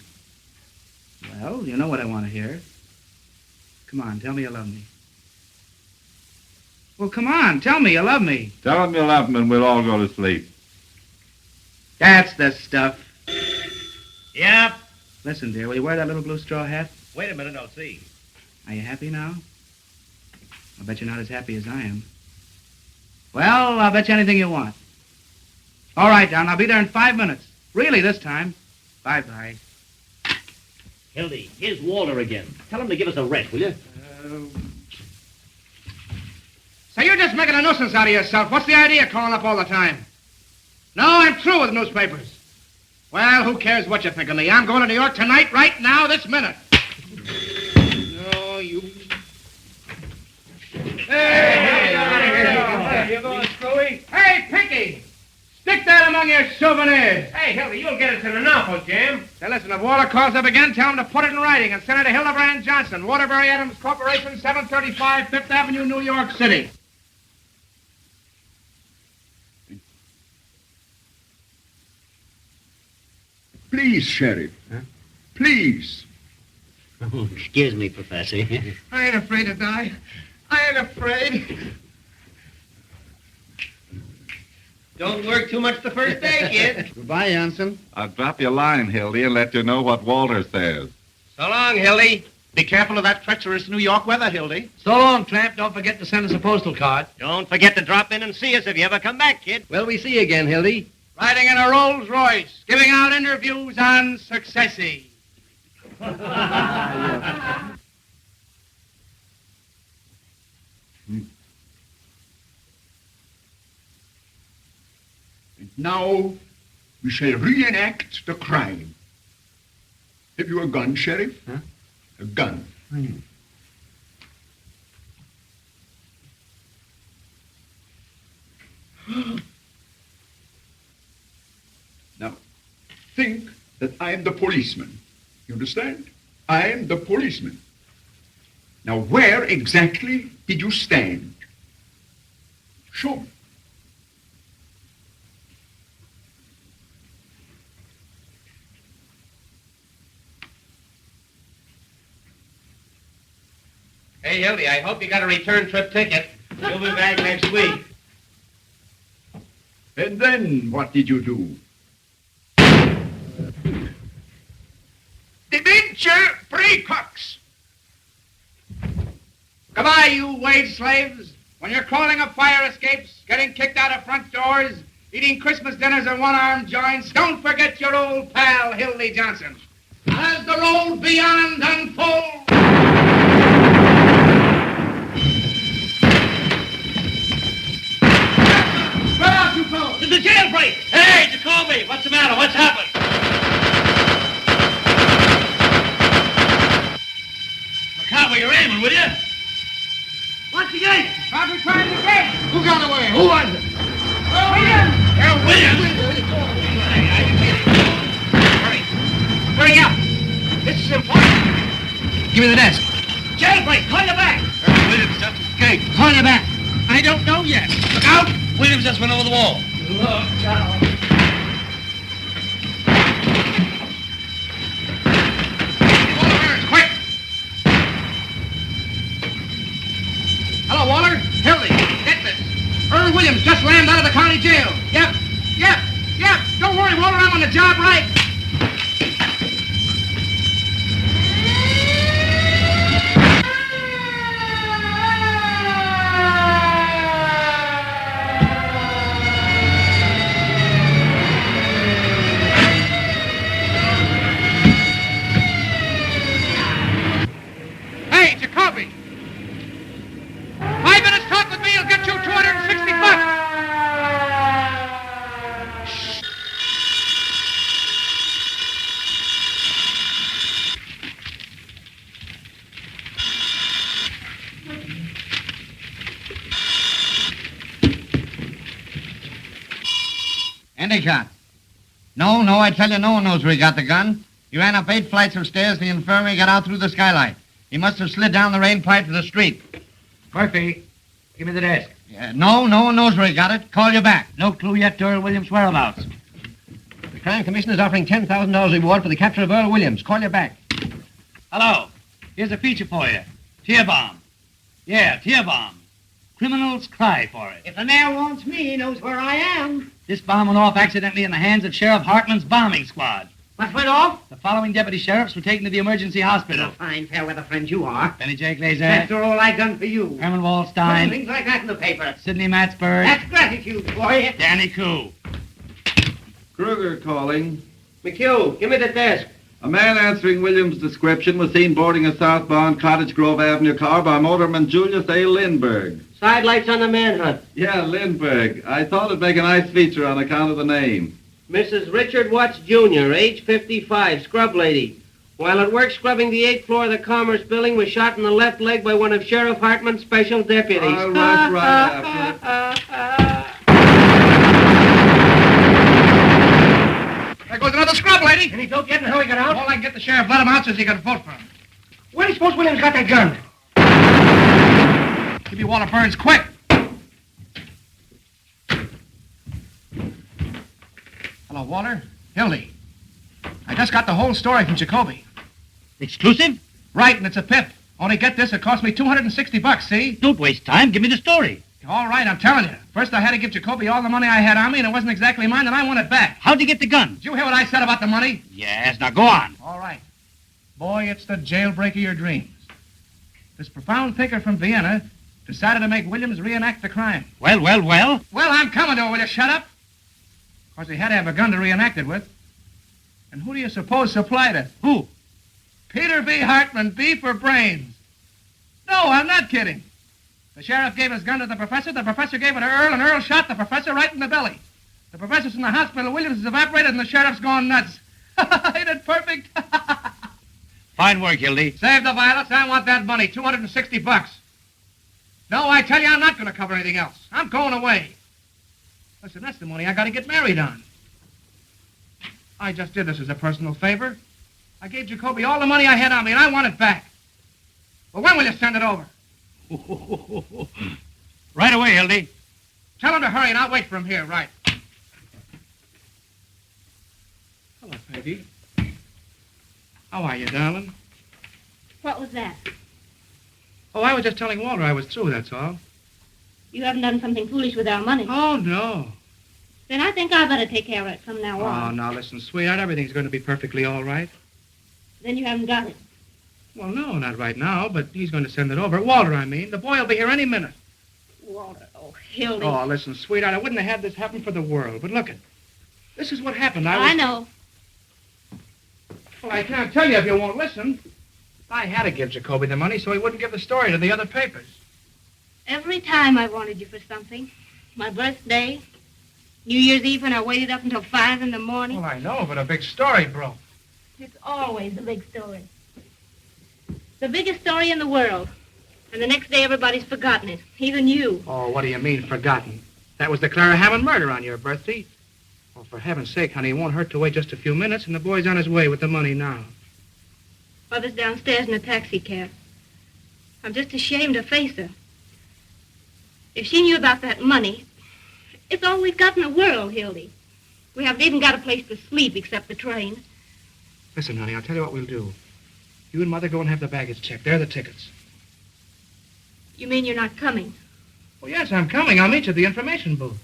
Speaker 10: Well, you know what I want to hear. Come on, tell me you love me. Well, come on, tell me you love me.
Speaker 3: Tell him you love him and we'll all go to sleep.
Speaker 10: That's the stuff.
Speaker 8: Yep.
Speaker 10: Listen, dear, will you wear that little blue straw hat?
Speaker 8: Wait a minute, I'll see.
Speaker 10: Are you happy now? I'll bet you're not as happy as I am. Well, I'll bet you anything you want. All right, Don, I'll be there in 5 minutes. Really, this time. Bye-bye.
Speaker 14: Hildy, here's Walter again. Tell him to give us a rest, will you?
Speaker 10: So you're just making a nuisance out of yourself. What's the idea of calling up all the time? No, I'm through with newspapers. Well, who cares what you think of me? I'm going to New York tonight, right now, this minute. No, you... Hey, you going, Screwy? Hey, Pinky! Stick that among your souvenirs.
Speaker 1: Hey, Hildy, you'll get it to the Napo Jam.
Speaker 10: Now listen, if Walter calls up again, tell him to put it in writing and send it to Hildebrand Johnson, Waterbury Adams Corporation, 735 Fifth Avenue, New York City.
Speaker 9: Please, Sheriff. Please.
Speaker 12: Oh, excuse me, Professor.
Speaker 10: I ain't afraid to die. I ain't afraid.
Speaker 1: Don't work too much the first day, kid.
Speaker 10: Goodbye, Johnson.
Speaker 3: I'll drop you a line, Hildy, and let you know what Walter says.
Speaker 1: So long, Hildy.
Speaker 6: Be careful of that treacherous New York weather, Hildy.
Speaker 8: So long, tramp. Don't forget to send us a postal card.
Speaker 1: Don't forget to drop in and see us if you ever come back, kid.
Speaker 15: Well, we see you again, Hildy.
Speaker 10: Riding in a Rolls Royce, giving out interviews on Successy.
Speaker 9: Now, we shall reenact the crime. Have you a gun, Sheriff?
Speaker 12: Huh?
Speaker 9: A gun.
Speaker 17: Now, think that I am the policeman. You understand? I am the policeman. Now, where exactly did you stand? Show me.
Speaker 1: Hey, Hildy, I hope you got a return trip ticket. You'll be back next week.
Speaker 17: And then what did you do?
Speaker 10: Dementia precox. Goodbye, you wage slaves. When you're crawling up fire escapes, getting kicked out of front doors, eating Christmas dinners in one-armed joints, don't forget your old pal, Hildy Johnson. As the road beyond unfolds. Spread out, you fellows.
Speaker 4: It's a jailbreak! Hey, Jacoby, what's the matter? What's happened? Look out where you're aiming, will you?
Speaker 10: Watch the gate! Roger trying the gate! Who got away? Who was it? Williams!
Speaker 4: Williams!
Speaker 10: Hurry up! This is important. Give me the desk.
Speaker 4: Jailbreak! Call you back!
Speaker 10: Williams just escaped. Call you back. I don't know yet. Look out!
Speaker 4: Williams just went over the wall.
Speaker 10: Look out. Hello, Waller. Hildy, get this. Earl Williams just landed out of the county jail. Yep. Don't worry, Waller, I'm on the job right. Hey, Jacoby. 5 minutes talk with me, you'll get you 260 bucks.
Speaker 5: Any shot? No, I tell you, no one knows where he got the gun. He ran up 8 flights of stairs to the infirmary, got out through the skylight. He must have slid down the rain pipe to the street.
Speaker 8: Murphy, give me the desk.
Speaker 5: Yeah, no one knows where he got it. Call you back.
Speaker 8: No clue yet to Earl Williams' whereabouts.
Speaker 15: The Crime Commission is offering $10,000 reward for the capture of Earl Williams. Call you back.
Speaker 4: Hello. Here's a feature for you. Tear bomb. Yeah, tear bomb. Criminals cry for it.
Speaker 12: If the mayor wants me, he knows where I am.
Speaker 4: This bomb went off accidentally in the hands of Sheriff Hartland's bombing squad.
Speaker 12: What went off?
Speaker 4: The following deputy sheriffs were taken to the emergency hospital.
Speaker 12: A fine fair-weather friend you are.
Speaker 4: Benny J. Glazer.
Speaker 12: After all I've done for you.
Speaker 4: Herman Wallstein.
Speaker 12: Things like that in the paper.
Speaker 4: Sidney Matsburg.
Speaker 12: That's gratitude for you.
Speaker 4: Danny Koo.
Speaker 3: Kruger calling.
Speaker 1: McHugh, give me the desk.
Speaker 3: A man answering Williams' description was seen boarding a southbound Cottage Grove Avenue car by motorman Julius A. Lindbergh.
Speaker 1: Sidelights on the manhunt.
Speaker 3: Yeah, Lindbergh. I thought it'd make a nice feature on account of the name.
Speaker 1: Mrs. Richard Watts, Jr., age 55, scrub lady. While at work scrubbing the 8th floor of the Commerce Building, was shot in the left leg by one of Sheriff Hartman's special deputies.
Speaker 3: I'll rush right after
Speaker 10: There goes another scrub lady.
Speaker 8: Any dope yet on how he got out?
Speaker 10: All I can get the sheriff let him out so he can vote for him.
Speaker 8: Where do you suppose Williams got that gun?
Speaker 10: Give me Walter Burns quick. Hello, Walter. Hildy. I just got the whole story from Jacoby.
Speaker 4: Exclusive?
Speaker 10: Right, and it's a pip. Only get this, it cost me $260, see?
Speaker 4: Don't waste time. Give me the story.
Speaker 10: All right, I'm telling you. First, I had to give Jacoby all the money I had on me, and it wasn't exactly mine, and I want it back.
Speaker 4: How'd you get the gun?
Speaker 10: Did you hear what I said about the money?
Speaker 4: Yes, now go on.
Speaker 10: All right. Boy, it's the jailbreak of your dreams. This profound thinker from Vienna decided to make Williams reenact the crime.
Speaker 4: Well?
Speaker 10: Well, I'm coming to it. Will you shut up? Of course, he had to have a gun to reenact it with. And who do you suppose supplied it?
Speaker 4: Who?
Speaker 10: Peter B. Hartman, B for brains. No, I'm not kidding. The sheriff gave his gun to the professor gave it to Earl, and Earl shot the professor right in the belly. The professor's in the hospital, Williams is evaporated, and the sheriff's gone nuts. Ain't it perfect?
Speaker 4: Fine work, Hildy.
Speaker 10: Save the violence. I want that money, $260. No, I tell you, I'm not going to cover anything else. I'm going away. Listen, that's the money I got to get married on. I just did this as a personal favor. I gave Jacoby all the money I had on me, and I want it back. Well, when will you send it over?
Speaker 4: Right away, Hildy.
Speaker 10: Tell him to hurry, and I'll wait for him here, right? Hello, Peggy. How are you, darling?
Speaker 11: What was that?
Speaker 10: Oh, I was just telling Walter I was through, that's all.
Speaker 11: You haven't done something foolish with our money.
Speaker 10: Oh, no.
Speaker 11: Then I think I better take care of it from now
Speaker 10: Oh,
Speaker 11: on.
Speaker 10: now listen, sweetheart, everything's going to be perfectly all right.
Speaker 11: Then you haven't got it.
Speaker 10: Well, no, not right now, but he's going to send it over. Walter, I mean. The boy will be here any minute.
Speaker 11: Walter, oh, Hildy.
Speaker 10: Oh, listen, sweetheart, I wouldn't have had this happen for the world. But look it. This is what happened.
Speaker 11: I know.
Speaker 10: Well, I can't tell you if you won't listen. I had to give Jacoby the money so he wouldn't give the story to the other papers.
Speaker 11: Every time I wanted you for something. My birthday, New Year's Eve when I waited up until 5 in the morning.
Speaker 10: Well, I know, but a big story broke.
Speaker 11: It's always the big story. The biggest story in the world. And the next day everybody's forgotten it. Even you.
Speaker 10: Oh, what do you mean, forgotten? That was the Clara Hammond murder on your birthday. Oh, for heaven's sake, honey, it won't hurt to wait just a few minutes, and the boy's on his way with the money now.
Speaker 11: Mother's downstairs in a taxi cab. I'm just ashamed to face her. If she knew about that money, it's all we've got in the world, Hildy. We haven't even got a place to sleep except the train.
Speaker 10: Listen, honey, I'll tell you what we'll do. You and Mother go and have the baggage checked. They're the tickets.
Speaker 11: You mean you're not coming?
Speaker 10: Oh, yes, I'm coming. I'll meet you at the information booth.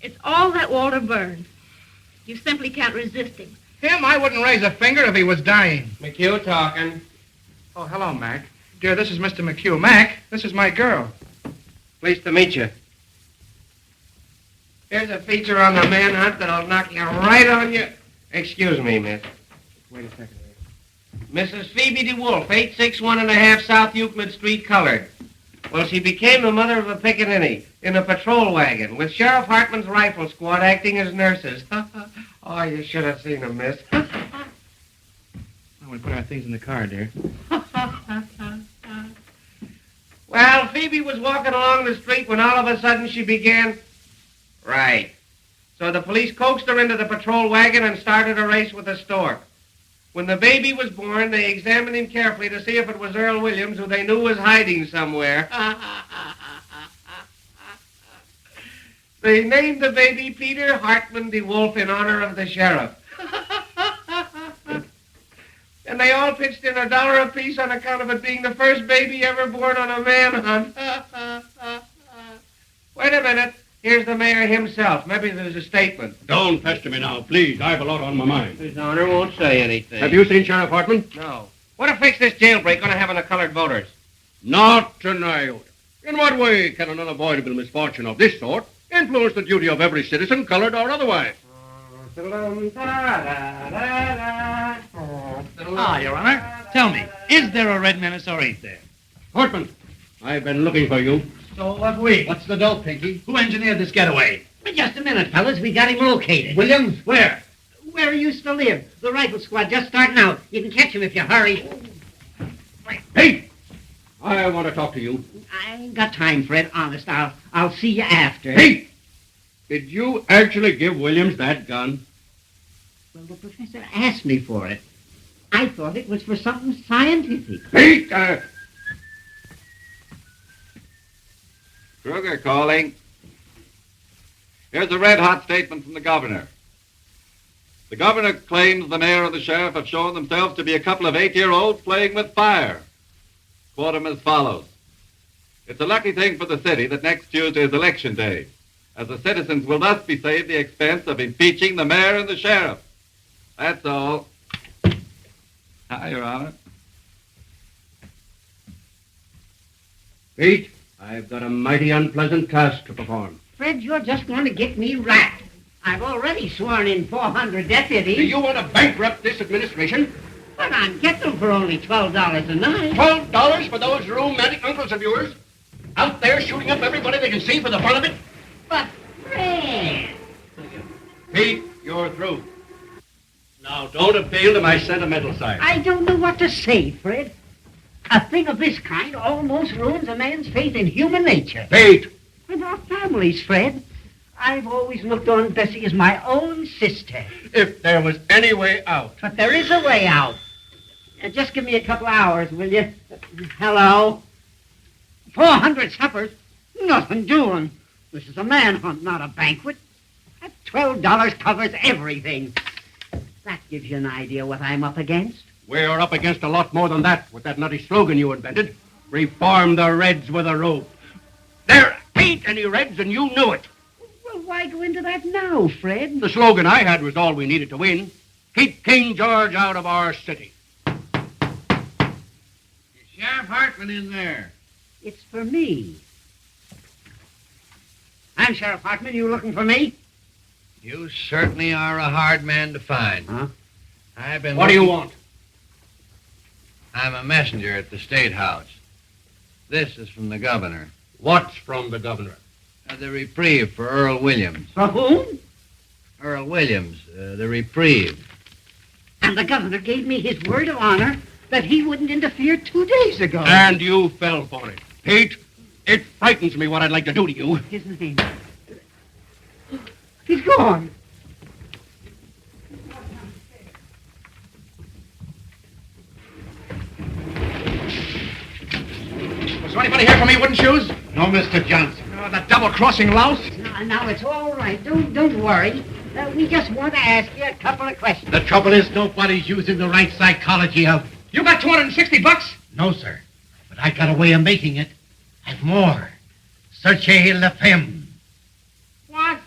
Speaker 11: It's all that Walter Byrne. You simply can't resist him.
Speaker 10: Him? I wouldn't raise a finger if he was dying.
Speaker 1: McHugh talking.
Speaker 10: Oh, hello, Mac. Dear, this is Mr. McHugh. Mac, this is my girl.
Speaker 1: Pleased to meet you. Here's a feature on the manhunt that'll knock you right on your... Excuse me, miss.
Speaker 10: Wait a second.
Speaker 1: Mrs. Phoebe DeWolf, 861½ South Euclid Street, colored. Well, she became the mother of a pickaninny in a patrol wagon with Sheriff Hartman's rifle squad acting as nurses. Oh, you should have seen them, miss.
Speaker 10: Oh, we put our things in the car, dear.
Speaker 1: Well, Phoebe was walking along the street when all of a sudden she began... Right. So the police coaxed her into the patrol wagon and started a race with the stork. When the baby was born, they examined him carefully to see if it was Earl Williams, who they knew was hiding somewhere. They named the baby Peter Hartman DeWolf in honor of the sheriff. And they all pitched in $1 apiece on account of it being the first baby ever born on a manhunt. Wait a minute. Here's the mayor himself. Maybe there's a statement.
Speaker 18: Don't pester me now, please. I have a lot on my mind.
Speaker 1: His honor won't say anything.
Speaker 18: Have you seen Sheriff Hartman?
Speaker 1: No. What effect's this jailbreak going to have on the colored voters?
Speaker 18: Not an iota. In what way can an unavoidable misfortune of this sort influence the duty of every citizen, colored or otherwise?
Speaker 4: Ah, Your Honor. Tell me, is there a red menace or ain't there?
Speaker 18: Hartman, I've been looking for you.
Speaker 4: So have we.
Speaker 18: What's the dope, Pinky?
Speaker 4: Who engineered this getaway?
Speaker 12: But just a minute, fellas. We got him located.
Speaker 4: Williams? Where?
Speaker 12: Where he used to live. The rifle squad just starting out. You can catch him if you hurry.
Speaker 18: Hey! I want to talk to you.
Speaker 12: I ain't got time, Fred. Honest, I'll see you after.
Speaker 18: Hey! Did you actually give Williams that gun?
Speaker 12: Well, the professor asked me for it. I thought it was for something scientific.
Speaker 18: Hey!
Speaker 3: Kruger calling. Here's a red-hot statement from the governor. The governor claims the mayor and the sheriff have shown themselves to be a couple of 8-year-olds playing with fire. Quote him as follows. It's a lucky thing for the city that next Tuesday is election day, as the citizens will thus be saved the expense of impeaching the mayor and the sheriff. That's all. Hi, Your Honor.
Speaker 18: Pete, I've got a mighty unpleasant task to perform.
Speaker 12: Fred, you're just going to get me racked. I've already sworn in 400 deputies.
Speaker 18: Do you want to bankrupt this administration?
Speaker 12: But I'm getting them for only $12 a night.
Speaker 18: $12 for those romantic uncles of yours? Out there shooting up everybody they can see for the fun of it?
Speaker 12: But, Fred...
Speaker 18: Pete, you're through. Now, don't appeal to my sentimental side.
Speaker 12: I don't know what to say, Fred. A thing of this kind almost ruins a man's faith in human nature.
Speaker 18: Pete!
Speaker 12: With our families, Fred. I've always looked on Bessie as my own sister.
Speaker 18: If there was any way out.
Speaker 12: But there is a way out. Just give me a couple hours, will you? Hello? 400 suppers? Nothing doing. This is a manhunt, not a banquet. That $12 covers everything. That gives you an idea what I'm up against.
Speaker 18: We're up against a lot more than that with that nutty slogan you invented. Reform the Reds with a rope. There ain't any Reds, and you knew it.
Speaker 12: Well, why go into that now, Fred?
Speaker 18: The slogan I had was all we needed to win. Keep King George out of our city.
Speaker 5: Sheriff Hartman in there.
Speaker 12: It's for me. I'm Sheriff Hartman. You looking for me?
Speaker 5: You certainly are a hard man to find.
Speaker 12: Huh?
Speaker 5: I've been.
Speaker 18: What do you want?
Speaker 5: I'm a messenger at the State House. This is from the governor.
Speaker 18: What's from the governor?
Speaker 5: The reprieve for Earl Williams.
Speaker 12: For whom?
Speaker 5: Earl Williams, the reprieve.
Speaker 12: And the governor gave me his word of honor that he wouldn't interfere 2 days ago.
Speaker 18: And you fell for it. Pete, it frightens me what I'd like to do to you.
Speaker 12: His name. He's gone.
Speaker 10: Was there anybody here for me, wooden shoes?
Speaker 6: No, Mr. Johnson.
Speaker 10: Oh, that double-crossing louse?
Speaker 12: Now, it's all right. Don't worry. We just want to ask you a couple of questions.
Speaker 6: The trouble is nobody's using the right psychology of...
Speaker 10: You got $260?
Speaker 6: No, sir. But I got a way of making it. And more. Searchez la femme.
Speaker 10: What?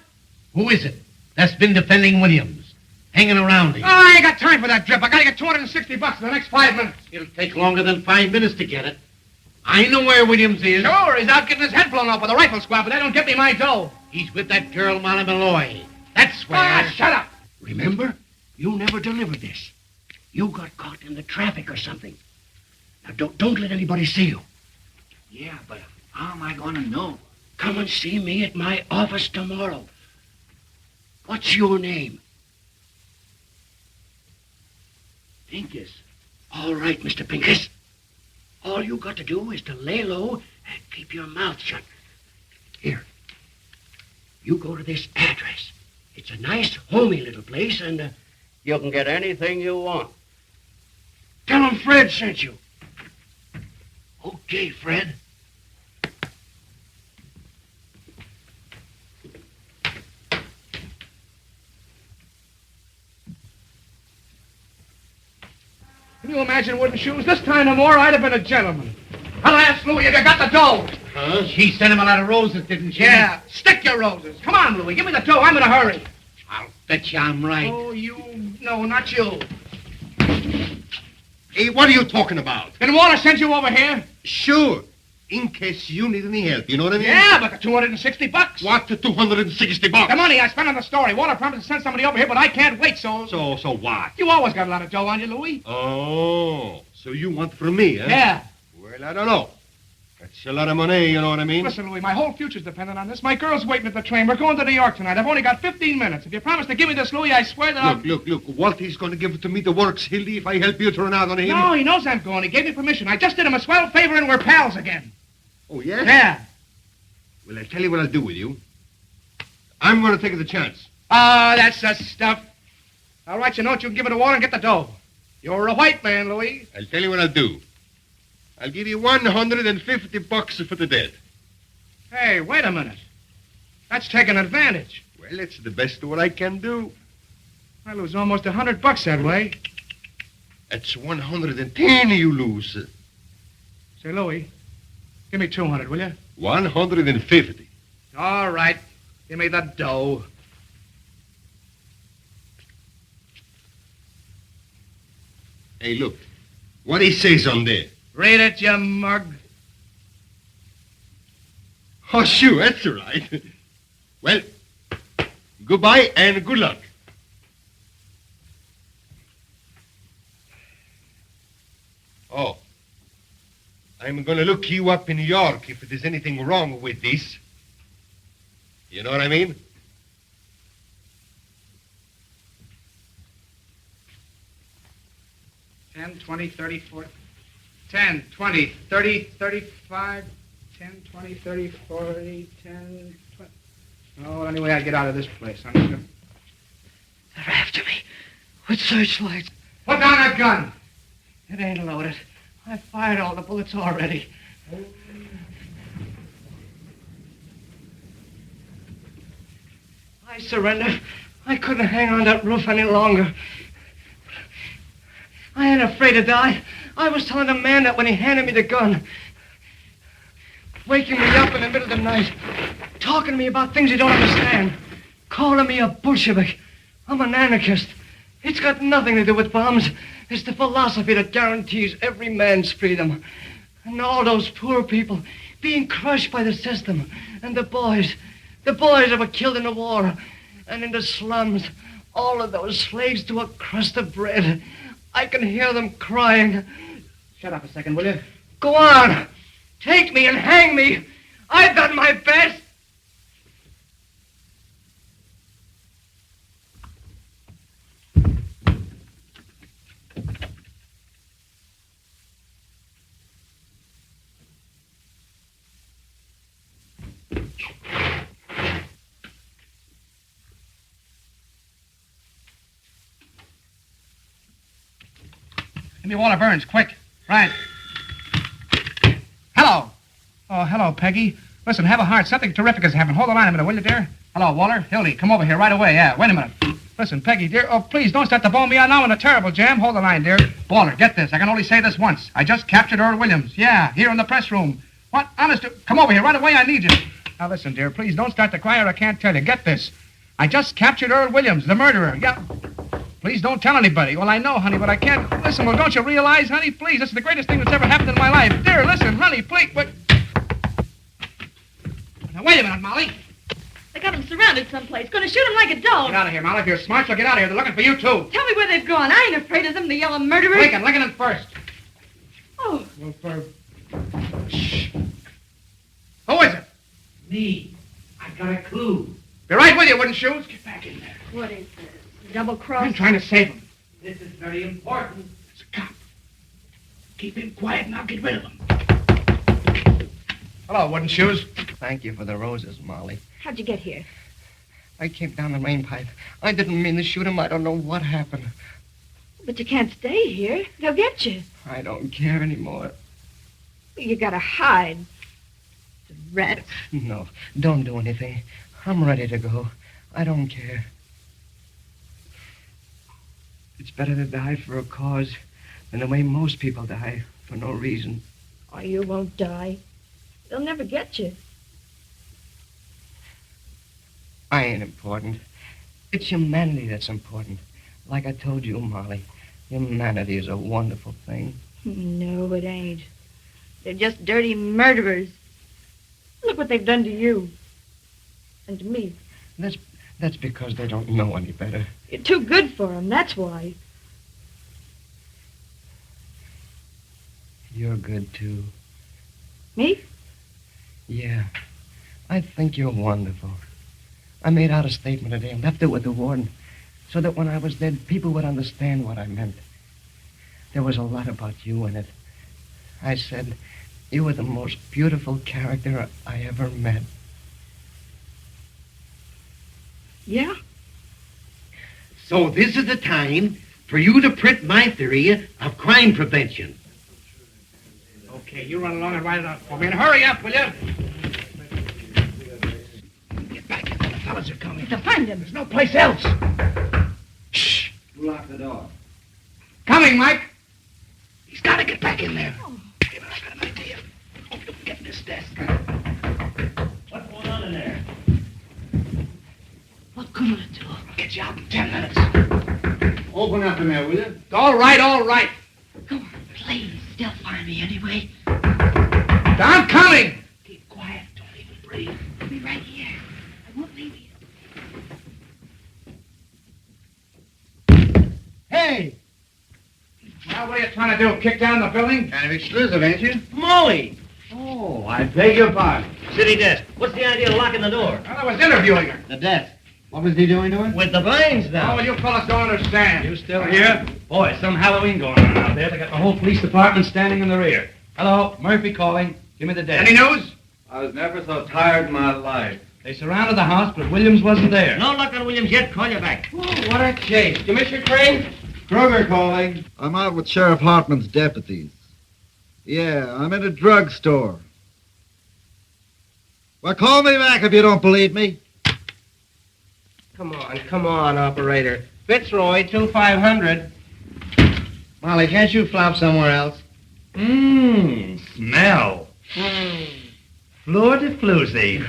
Speaker 6: Who is it that's been defending Williams? Hanging around here?
Speaker 10: Oh, I ain't got time for that drip. I gotta get $260 in the next 5 minutes.
Speaker 6: It'll take longer than 5 minutes to get it. I know where Williams is.
Speaker 10: Sure, he's out getting his head blown off with a rifle squad, but that don't get me my dough.
Speaker 6: He's with that girl, Molly Malloy. That's where...
Speaker 10: Ah, shut up.
Speaker 6: Remember? You never delivered this. You got caught in the traffic or something. Now, don't let anybody see you. Yeah, but how am I going to know? Come and see me at my office tomorrow. What's your name? Pincus. All right, Mr. Pincus. All you got to do is to lay low and keep your mouth shut. Here. You go to this address. It's a nice, homey little place, and you can get anything you want. Tell him Fred sent you. Okay, Fred.
Speaker 10: Can you imagine, wooden shoes? This time no more, I'd have been a gentleman. I'll ask Louie if you got the dough.
Speaker 6: Huh? She sent him a lot of roses, didn't she?
Speaker 10: Yeah, stick your roses. Come on, Louie, give me the dough. I'm in a hurry.
Speaker 6: I'll bet you I'm right.
Speaker 10: Oh, no, not you.
Speaker 18: Hey, what are you talking about?
Speaker 10: Did Walter send you over here?
Speaker 18: Sure. In case you need any help, you know what I mean?
Speaker 10: Yeah, but the $260.
Speaker 18: What, the $260?
Speaker 10: The money I spent on the story. Walter promised to send somebody over here, but I can't wait, so...
Speaker 18: So what?
Speaker 10: You always got a lot of dough on you, Louie.
Speaker 18: Oh, so you want from me, huh?
Speaker 10: Yeah.
Speaker 18: Well, I don't know. That's a lot of money, you know what I mean?
Speaker 10: Listen, Louie, my whole future's dependent on this. My girl's waiting at the train. We're going to New York tonight. I've only got 15 minutes. If you promise to give me this, Louie, I swear that
Speaker 18: Look. Walter's going to give it to me the works, Hildy, if I help you to run out on him.
Speaker 10: No, he knows I'm going. He gave me permission. I just did him a swell favor and we're pals again.
Speaker 18: Oh, yeah?
Speaker 10: Yeah.
Speaker 18: Well, I'll tell you what I'll do with you. I'm going to take the chance.
Speaker 10: Oh, that's the stuff. I'll write you a note. You can give it to Walter and get the dough. You're a white man, Louie.
Speaker 18: I'll tell you what I'll do. I'll give you $150 for the debt.
Speaker 10: Hey, wait a minute. That's taking advantage.
Speaker 18: Well, it's the best of what I can do.
Speaker 10: I lose almost $100 that way.
Speaker 18: That's 110 you lose.
Speaker 10: Say, Louie, give me 200, will you?
Speaker 18: 150.
Speaker 10: All right. Give me the dough.
Speaker 18: Hey, look. What he says on there.
Speaker 10: Read it, you mug.
Speaker 18: Oh, sure, that's all right. Well, goodbye and good luck. Oh, I'm going to look you up in New York if there's anything wrong with this. You know what I mean?
Speaker 10: $10, $20, $30, $40, $10, $20, $30, $35, $10, $20, $30, $40, $10, $20. Oh, anyway, I get out of this place, honey.
Speaker 8: They're after me with searchlights.
Speaker 10: Put down that gun.
Speaker 8: It ain't loaded. I fired all the bullets already. I surrender. I couldn't hang on that roof any longer. I ain't afraid to die. I was telling the man that when he handed me the gun, waking me up in the middle of the night, talking to me about things he don't understand, calling me a Bolshevik. I'm an anarchist. It's got nothing to do with bombs. It's the philosophy that guarantees every man's freedom. And all those poor people being crushed by the system. And the boys that were killed in the war. And in the slums, all of those slaves to a crust of bread. I can hear them crying.
Speaker 10: Shut up a second, will you?
Speaker 8: Go on. Take me and hang me. I've done my best.
Speaker 10: Give me Walter Burns, quick. Right. Hello. Oh, hello, Peggy. Listen, have a heart. Something terrific has happened. Hold the line a minute, will you, dear? Hello, Walter. Hildy, come over here right away. Yeah, wait a minute. Listen, Peggy, dear. Oh, please, don't start to bone me out now in a terrible jam. Hold the line, dear. Walter, get this. I can only say this once. I just captured Earl Williams. Yeah, here in the press room. What? Honest, come over here right away. I need you. Now, listen, dear. Please, don't start to cry or I can't tell you. Get this. I just captured Earl Williams, the murderer. Yeah. Please don't tell anybody. Well, I know, honey, but I can't. Listen, well, don't you realize, honey? Please, this is the greatest thing that's ever happened in my life. Dear, listen, honey, please. But... Now, wait a minute, Molly.
Speaker 16: They got him surrounded someplace. Going to shoot him like a dog.
Speaker 10: Get out of here, Molly. If you're smart, you'll get out of here. They're looking for you, too.
Speaker 16: Tell me where they've gone. I ain't afraid of them, the yellow murderers.
Speaker 10: Lincoln first.
Speaker 16: Oh.
Speaker 10: Well, Shh. Who is it?
Speaker 14: Me. I got a clue.
Speaker 10: Be right with you, wooden shoes. Get back in there.
Speaker 16: What is this? Double cross?
Speaker 10: I'm trying to save him.
Speaker 14: This is very important.
Speaker 10: It's a cop. Keep him quiet and I'll get rid of him. Hello, wooden shoes.
Speaker 8: Thank you for the roses, Molly.
Speaker 16: How'd you get here?
Speaker 8: I came down the rain pipe. I didn't mean to shoot him. I don't know what happened.
Speaker 16: But you can't stay here. They'll get you.
Speaker 8: I don't care anymore.
Speaker 16: You gotta hide. The rats.
Speaker 8: No, don't do anything. I'm ready to go. I don't care. It's better to die for a cause than the way most people die for no reason.
Speaker 16: Oh, you won't die. They'll never get you.
Speaker 8: I ain't important. It's humanity that's important. Like I told you, Molly, humanity is a wonderful thing.
Speaker 16: No, it ain't. They're just dirty murderers. Look what they've done to you. And to me.
Speaker 8: That's because they don't know any better.
Speaker 16: You're too good for them, that's why.
Speaker 8: You're good, too.
Speaker 16: Me?
Speaker 8: Yeah. I think you're wonderful. I made out a statement today and left it with the warden so that when I was dead, people would understand what I meant. There was a lot about you in it. I said, you were the most beautiful character I ever met.
Speaker 12: Yeah? So this is the time for you to print my theory of crime prevention.
Speaker 10: Okay, you run along and write it out for me. And hurry up, will you? Get back in there. The fellas are coming.
Speaker 16: To find them.
Speaker 10: There's no place else.
Speaker 3: Shh. Who locked the door?
Speaker 10: Coming, Mike. He's got to get back in there.
Speaker 16: Oh.
Speaker 10: Hey, I got an idea. Oh, get in this desk.
Speaker 14: What's going on in there?
Speaker 16: What good will it do?
Speaker 10: I'll get you out in 10 minutes.
Speaker 17: Open up in there, will you?
Speaker 10: All right, all right.
Speaker 16: Go on, please. They'll find me anyway.
Speaker 10: I'm coming. Keep quiet. Don't even breathe.
Speaker 16: I'll be right here. I won't leave you.
Speaker 10: Hey! Well, what are you trying to do? Kick down the building?
Speaker 5: Kind of exclusive, ain't you?
Speaker 14: Molly!
Speaker 5: Oh, I beg your pardon.
Speaker 14: City desk. What's the idea of locking the door?
Speaker 10: Well, I was interviewing her.
Speaker 5: The desk. What was he doing to her?
Speaker 14: With the blinds
Speaker 10: Oh,
Speaker 14: down.
Speaker 10: well, you fellas don't understand.
Speaker 4: You still here? Boy, some Halloween going on out there. They got the whole police department standing in the rear. Hello, Murphy calling. Give me the desk.
Speaker 10: Any news?
Speaker 3: I was never so tired in my life.
Speaker 10: They surrounded the house, but Williams wasn't there.
Speaker 14: No luck on Williams yet. Call you back.
Speaker 1: Oh, what a chase. Did you miss your train?
Speaker 3: Kruger calling. I'm out with Sheriff Hartman's deputies. Yeah, I'm in a drugstore. Well, call me back if you don't believe me.
Speaker 1: Come on, operator. Fitzroy, 2500.
Speaker 5: Molly, can't you flop somewhere else?
Speaker 10: Smell. Fleur de floozy.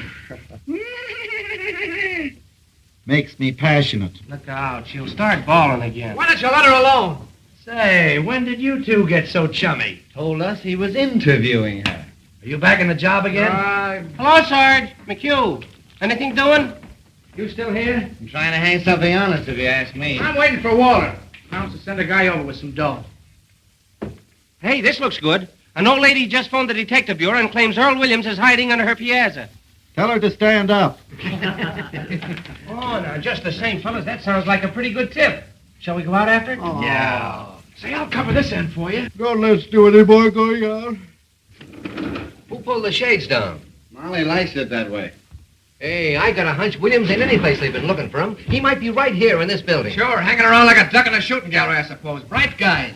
Speaker 3: Makes me passionate.
Speaker 1: Look out, she'll start bawling again.
Speaker 10: Why don't you let her alone? Say, when did you two get so chummy?
Speaker 5: Told us he was interviewing her.
Speaker 10: Are you back in the job again?
Speaker 1: Hello, Sarge. McHugh. Anything doing?
Speaker 10: You still here?
Speaker 5: I'm trying to hang something on us, if you ask me.
Speaker 10: I'm waiting for Walter. Promised to send a guy over with some dough.
Speaker 1: Hey, this looks good. An old lady just phoned the detective bureau and claims Earl Williams is hiding under her piazza.
Speaker 3: Tell her to stand up.
Speaker 1: Oh, now, just the same, fellas, that sounds like a pretty good tip. Shall we go out after it?
Speaker 10: Oh. Yeah. Say, I'll cover this end for you.
Speaker 9: God, let's do any more going out.
Speaker 15: Who pulled the shades down?
Speaker 5: Molly likes it that way.
Speaker 15: Hey, I got a hunch Williams ain't any place they've been looking for him. He might be right here in this building.
Speaker 10: Sure, hanging around like a duck in a shooting gallery, I suppose. Bright guys.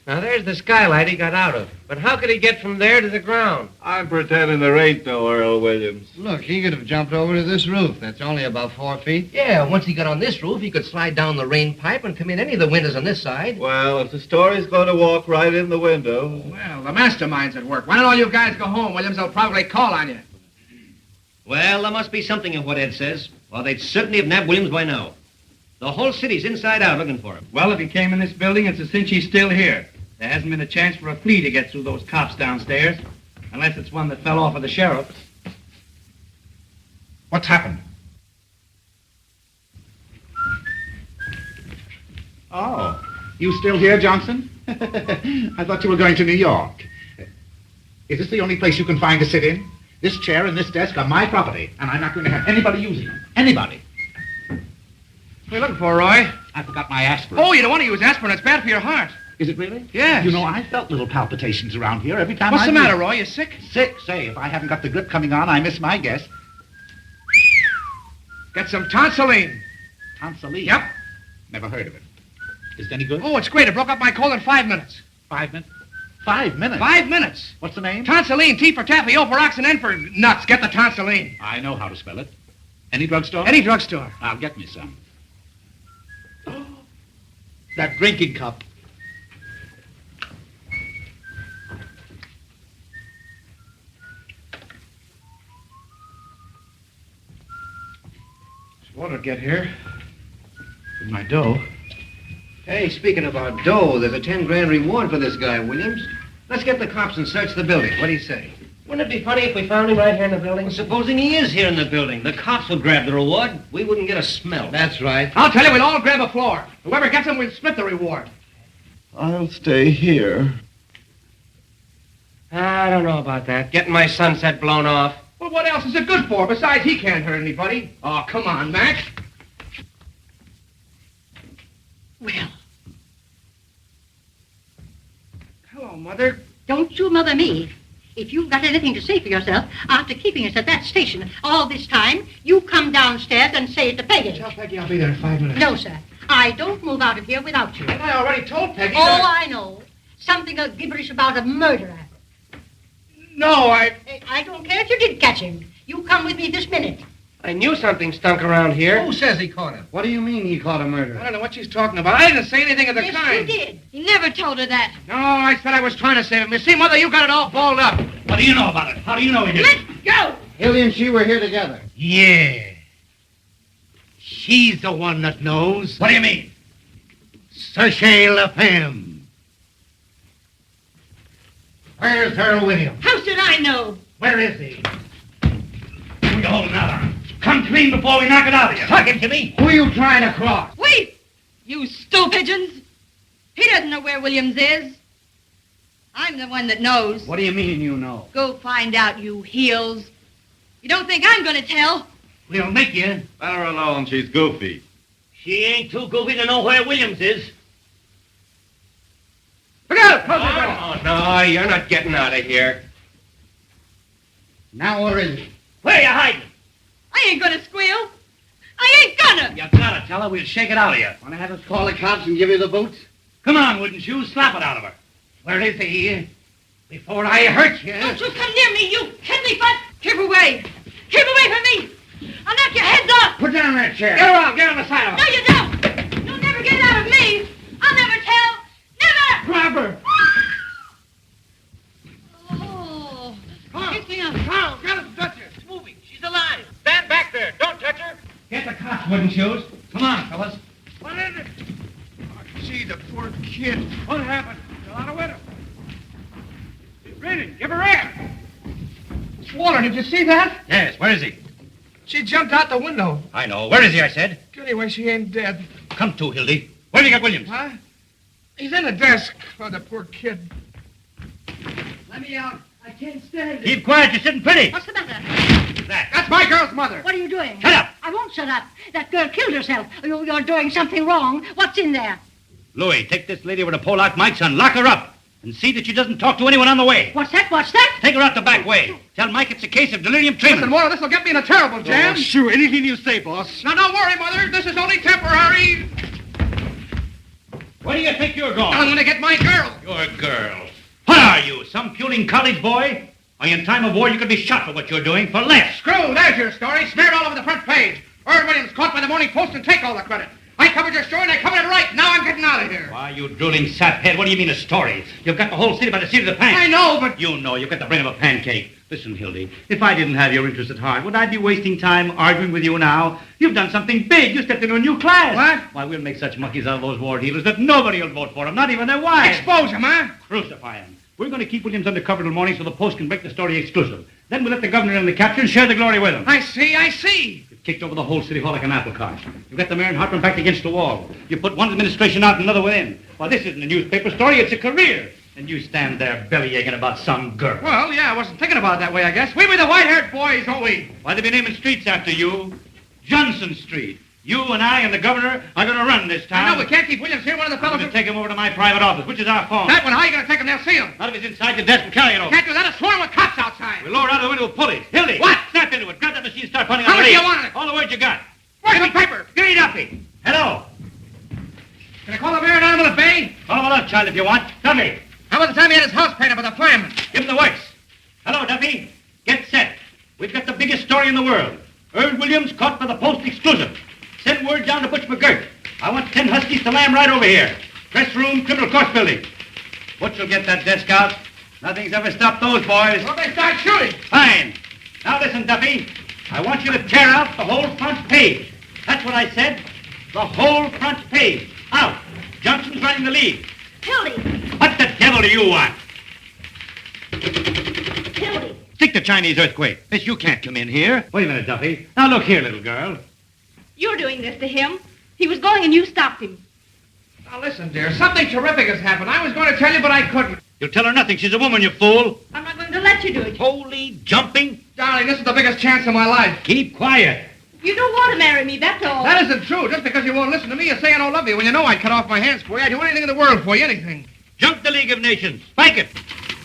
Speaker 1: Now, there's the skylight he got out of. But how could he get from there to the ground?
Speaker 3: I'm pretending there ain't no Earl Williams.
Speaker 5: Look, he could have jumped over to this roof. That's only about 4 feet.
Speaker 15: Yeah, once he got on this roof, he could slide down the rain pipe and come in any of the windows on this side.
Speaker 3: Well, if the story's going to walk right in the window.
Speaker 10: Well, the mastermind's at work. Why don't all you guys go home, Williams? They'll probably call on you.
Speaker 14: Well, there must be something in what Ed says, or they'd certainly have nabbed Williams by now. The whole city's inside out looking for him.
Speaker 10: Well, if he came in this building, it's a cinch he's still here. There hasn't been a chance for a flea to get through those cops downstairs, unless it's one that fell off of the sheriff. What's happened?
Speaker 6: Oh, you still here, Johnson? I thought you were going to New York. Is this the only place you can find to sit in? This chair and this desk are my property, and I'm not going to have anybody using them. Anybody.
Speaker 10: What are you looking for, Roy?
Speaker 6: I forgot my aspirin.
Speaker 10: Oh, you don't want to use aspirin. It's bad for your heart.
Speaker 6: Is it really?
Speaker 10: Yes.
Speaker 6: You know, I felt little palpitations around here every time
Speaker 10: What's
Speaker 6: I
Speaker 10: the
Speaker 6: moved.
Speaker 10: matter, Roy? You sick?
Speaker 6: Sick? Say, if I haven't got the grip coming on, I miss my guess.
Speaker 10: Get some tonsilline.
Speaker 6: Tonsilline?
Speaker 10: Yep.
Speaker 6: Never heard of it. Is it any good?
Speaker 10: Oh, it's great. It broke up my cold in 5 minutes.
Speaker 6: 5 minutes? 5 minutes?
Speaker 10: 5 minutes.
Speaker 6: What's the name?
Speaker 10: Tonsilline, T for taffy, O for ox, and N for nuts. Get the tonsilline.
Speaker 6: I know how to spell it. Any drugstore?
Speaker 10: Any drugstore.
Speaker 6: I'll get me some. Oh, that drinking cup.
Speaker 10: Water get here. With my dough.
Speaker 15: Hey, speaking of our dough, there's a 10 grand reward for this guy, Williams. Let's get the cops and search the building. What do you say?
Speaker 1: Wouldn't it be funny if we found him right here in the building?
Speaker 14: Well, supposing he is here in the building, the cops will grab the reward. We wouldn't get a smell.
Speaker 15: That's right.
Speaker 10: I'll tell you, we'll all grab a floor. Whoever gets him, we'll split the reward.
Speaker 9: I'll stay here.
Speaker 1: I don't know about that. Getting my sunset blown off.
Speaker 10: Well, what else is it good for? Besides, he can't hurt anybody. Oh, come on, Max.
Speaker 13: Well,
Speaker 10: Hello, Mother.
Speaker 13: don't you mother me. If you've got anything to say for yourself, after keeping us at that station all this time, you come downstairs and say it to Peggy.
Speaker 10: Tell Peggy I'll be there in 5 minutes.
Speaker 13: No, sir. I don't move out of here without you.
Speaker 10: And I already told Peggy
Speaker 13: Oh,
Speaker 10: that...
Speaker 13: I know. Something gibberish about a murderer.
Speaker 10: No, I
Speaker 13: don't care if you did catch him. You come with me this minute.
Speaker 1: I knew something stunk around here.
Speaker 15: Who says he caught him? What do you mean he caught a murderer?
Speaker 10: don't know what she's talking about. I didn't say anything of the
Speaker 13: Yes,
Speaker 10: kind.
Speaker 13: you did.
Speaker 16: He never told her that.
Speaker 10: No, I said I was trying to save him. You see, Mother, you got it all balled up.
Speaker 4: What do you know about it? How do you know he did it?
Speaker 13: Let's go.
Speaker 5: Hildy and she were here together.
Speaker 12: Yeah. She's the one that knows.
Speaker 4: What do you mean?
Speaker 12: Sachez la femme. Where's Earl Williams?
Speaker 13: How should I know?
Speaker 12: Where is he?
Speaker 4: Who are you holding out on? Come clean before we knock it out of you.
Speaker 12: Talking to me? Who are you trying to cross?
Speaker 16: Wait! You stool pigeons! He doesn't know where Williams is. I'm the one that knows.
Speaker 5: What do you mean you know?
Speaker 16: Go find out, you heels. You don't think I'm going to tell?
Speaker 12: We'll make you.
Speaker 3: Let her alone. She's goofy.
Speaker 14: She ain't too goofy to know where Williams is.
Speaker 10: Forget it! Close the door.
Speaker 1: Oh, no, you're not getting out of here.
Speaker 12: Now where is he?
Speaker 14: Where are you hiding?
Speaker 16: I ain't going
Speaker 4: fella. We'll shake it out of you.
Speaker 5: Want to have us call the cops and give you the boots?
Speaker 4: Come on, wouldn't you? Slap it out of her.
Speaker 5: Where is he? Before I hurt you.
Speaker 16: Don't you come near me, you kidney-butt! Keep away! Keep away from me! I'll knock your heads off!
Speaker 5: Put down that chair. Get around. Get on the side of
Speaker 16: No, you don't! You'll never get it out of me! I'll never tell! Never!
Speaker 5: Grab her.
Speaker 16: Oh,
Speaker 10: Pick me up. Carl, get her, touch her. It's moving. She's alive. Stand back there. Don't touch her.
Speaker 4: Get the cops, wooden shoes. Come on, fellas.
Speaker 10: What is it? Oh, gee, the poor kid. What happened? Fell out of window. She's breathing. Give her air. Swaller, did you see that?
Speaker 4: Yes, where is he?
Speaker 10: She jumped out the window.
Speaker 4: I know. Where is he, I said?
Speaker 10: Anyway, she ain't dead.
Speaker 4: Come to, Hildy. Where have you got Williams?
Speaker 10: Huh? He's in the desk. Oh, the poor kid.
Speaker 12: Let me out. I can't stand it.
Speaker 4: Keep quiet. You're sitting pretty.
Speaker 13: What's the matter?
Speaker 10: That's my girl's mother.
Speaker 13: What are you doing?
Speaker 4: Shut up.
Speaker 13: I won't shut up. That girl killed herself. You're doing something wrong. What's in there?
Speaker 4: Louis, take this lady over to Polak Mike's and lock her up. And see that she doesn't talk to anyone on the way.
Speaker 13: What's that? What's that?
Speaker 4: Take her out the back way. Tell Mike it's a case of delirium tremens.
Speaker 10: Listen, Warner, this will get me in a terrible jam.
Speaker 18: Oh, sure, anything you say, boss.
Speaker 10: Now, don't worry, Mother. This is only temporary.
Speaker 4: Where do you think you're going?
Speaker 10: I'm going to get my girl.
Speaker 4: Your girl. What are you, some puling college boy? Why, in time of war, you could be shot for what you're doing for less.
Speaker 10: Screw, there's your story. Smeared all over the front page. Irv Williams caught by the Morning Post and take all the credit. I covered your story and I covered it right. Now I'm getting out of here.
Speaker 4: Why, you drooling saphead, what do you mean a story? You've got the whole city by the seat of the pants.
Speaker 10: I know, but...
Speaker 4: You know, you've got the brain of a pancake. Listen, Hildy, if I didn't have your interest at heart, would I be wasting time arguing with you now? You've done something big. You stepped into a new class.
Speaker 10: What?
Speaker 4: Why, we'll make such monkeys out of those war dealers that nobody will vote for them, not even their wives.
Speaker 10: Expose him, huh?
Speaker 4: Crucify him. We're going to keep Williams under cover till morning so the Post can break the story exclusive. Then we'll let the governor in the capture and share the glory with him.
Speaker 10: I see.
Speaker 4: You've kicked over the whole city hall like an apple cart. You've got the mayor and Hartman backed against the wall. You put one administration out and another within. Well, this isn't a newspaper story, it's a career. And you stand there belly-aching about some girl.
Speaker 10: Well, yeah, I wasn't thinking about it that way, I guess. We be the white-haired boys, don't we?
Speaker 4: Why, they be naming streets after you. Johnson Street. You and I and the governor are going to run this town.
Speaker 10: I know, we can't keep Williams here. One of the
Speaker 4: I'm
Speaker 10: fellows...
Speaker 4: going to take him over to my private office, which is our phone.
Speaker 10: That one, how are you going to take him? They'll see him.
Speaker 4: Not if he's inside the desk and carry it over.
Speaker 10: Can't do that. It's sworn with cops outside.
Speaker 4: We'll lower out of the window with pulleys. Hildy!
Speaker 10: What?
Speaker 4: Snap into it. Grab that machine and start punting
Speaker 10: How
Speaker 4: on the
Speaker 10: much do
Speaker 4: lead.
Speaker 10: you want on it?
Speaker 4: All the words you got.
Speaker 10: Where's the paper?
Speaker 4: Give me Duffy. Hello.
Speaker 10: Can I call the mayor down to the bay?
Speaker 4: Call him a lunch, child, if you want. Duffy.
Speaker 10: How about the time he had his house painted by the fireman?
Speaker 4: Give him the works. Hello, Duffy. Get set. We've got the biggest story in the world. Irv Williams caught by the Post exclusive. Send word down to Butch McGirt. I want 10 huskies to lamb right over here. Press room, criminal court building. Butch will get that desk out. Nothing's ever stopped those boys.
Speaker 10: Well, they start shooting.
Speaker 4: Fine. Now listen, Duffy. I want you to tear out the whole front page. That's what I said. The whole front page. Out. Johnson's running the lead.
Speaker 11: Hildy!
Speaker 4: What the devil do you want?
Speaker 11: Hildy!
Speaker 4: Stick the Chinese earthquake. Miss, you can't come in here. Wait a minute, Duffy. Now look here, little girl.
Speaker 11: You're doing this to him. He was going and you stopped him.
Speaker 10: Now, listen, dear. Something terrific has happened. I was going to tell you, but I couldn't.
Speaker 4: You'll tell her nothing. She's a woman, you fool.
Speaker 11: I'm not going to let you do it.
Speaker 4: Holy jumping.
Speaker 10: Darling, this is the biggest chance of my life.
Speaker 4: Keep quiet.
Speaker 11: You don't want to marry me, that's all.
Speaker 10: That isn't true. Just because you won't listen to me, you say I don't love you. When you know I'd cut off my hands for you, I'd do anything in the world for you, anything.
Speaker 4: Jump the League of Nations. Spike it.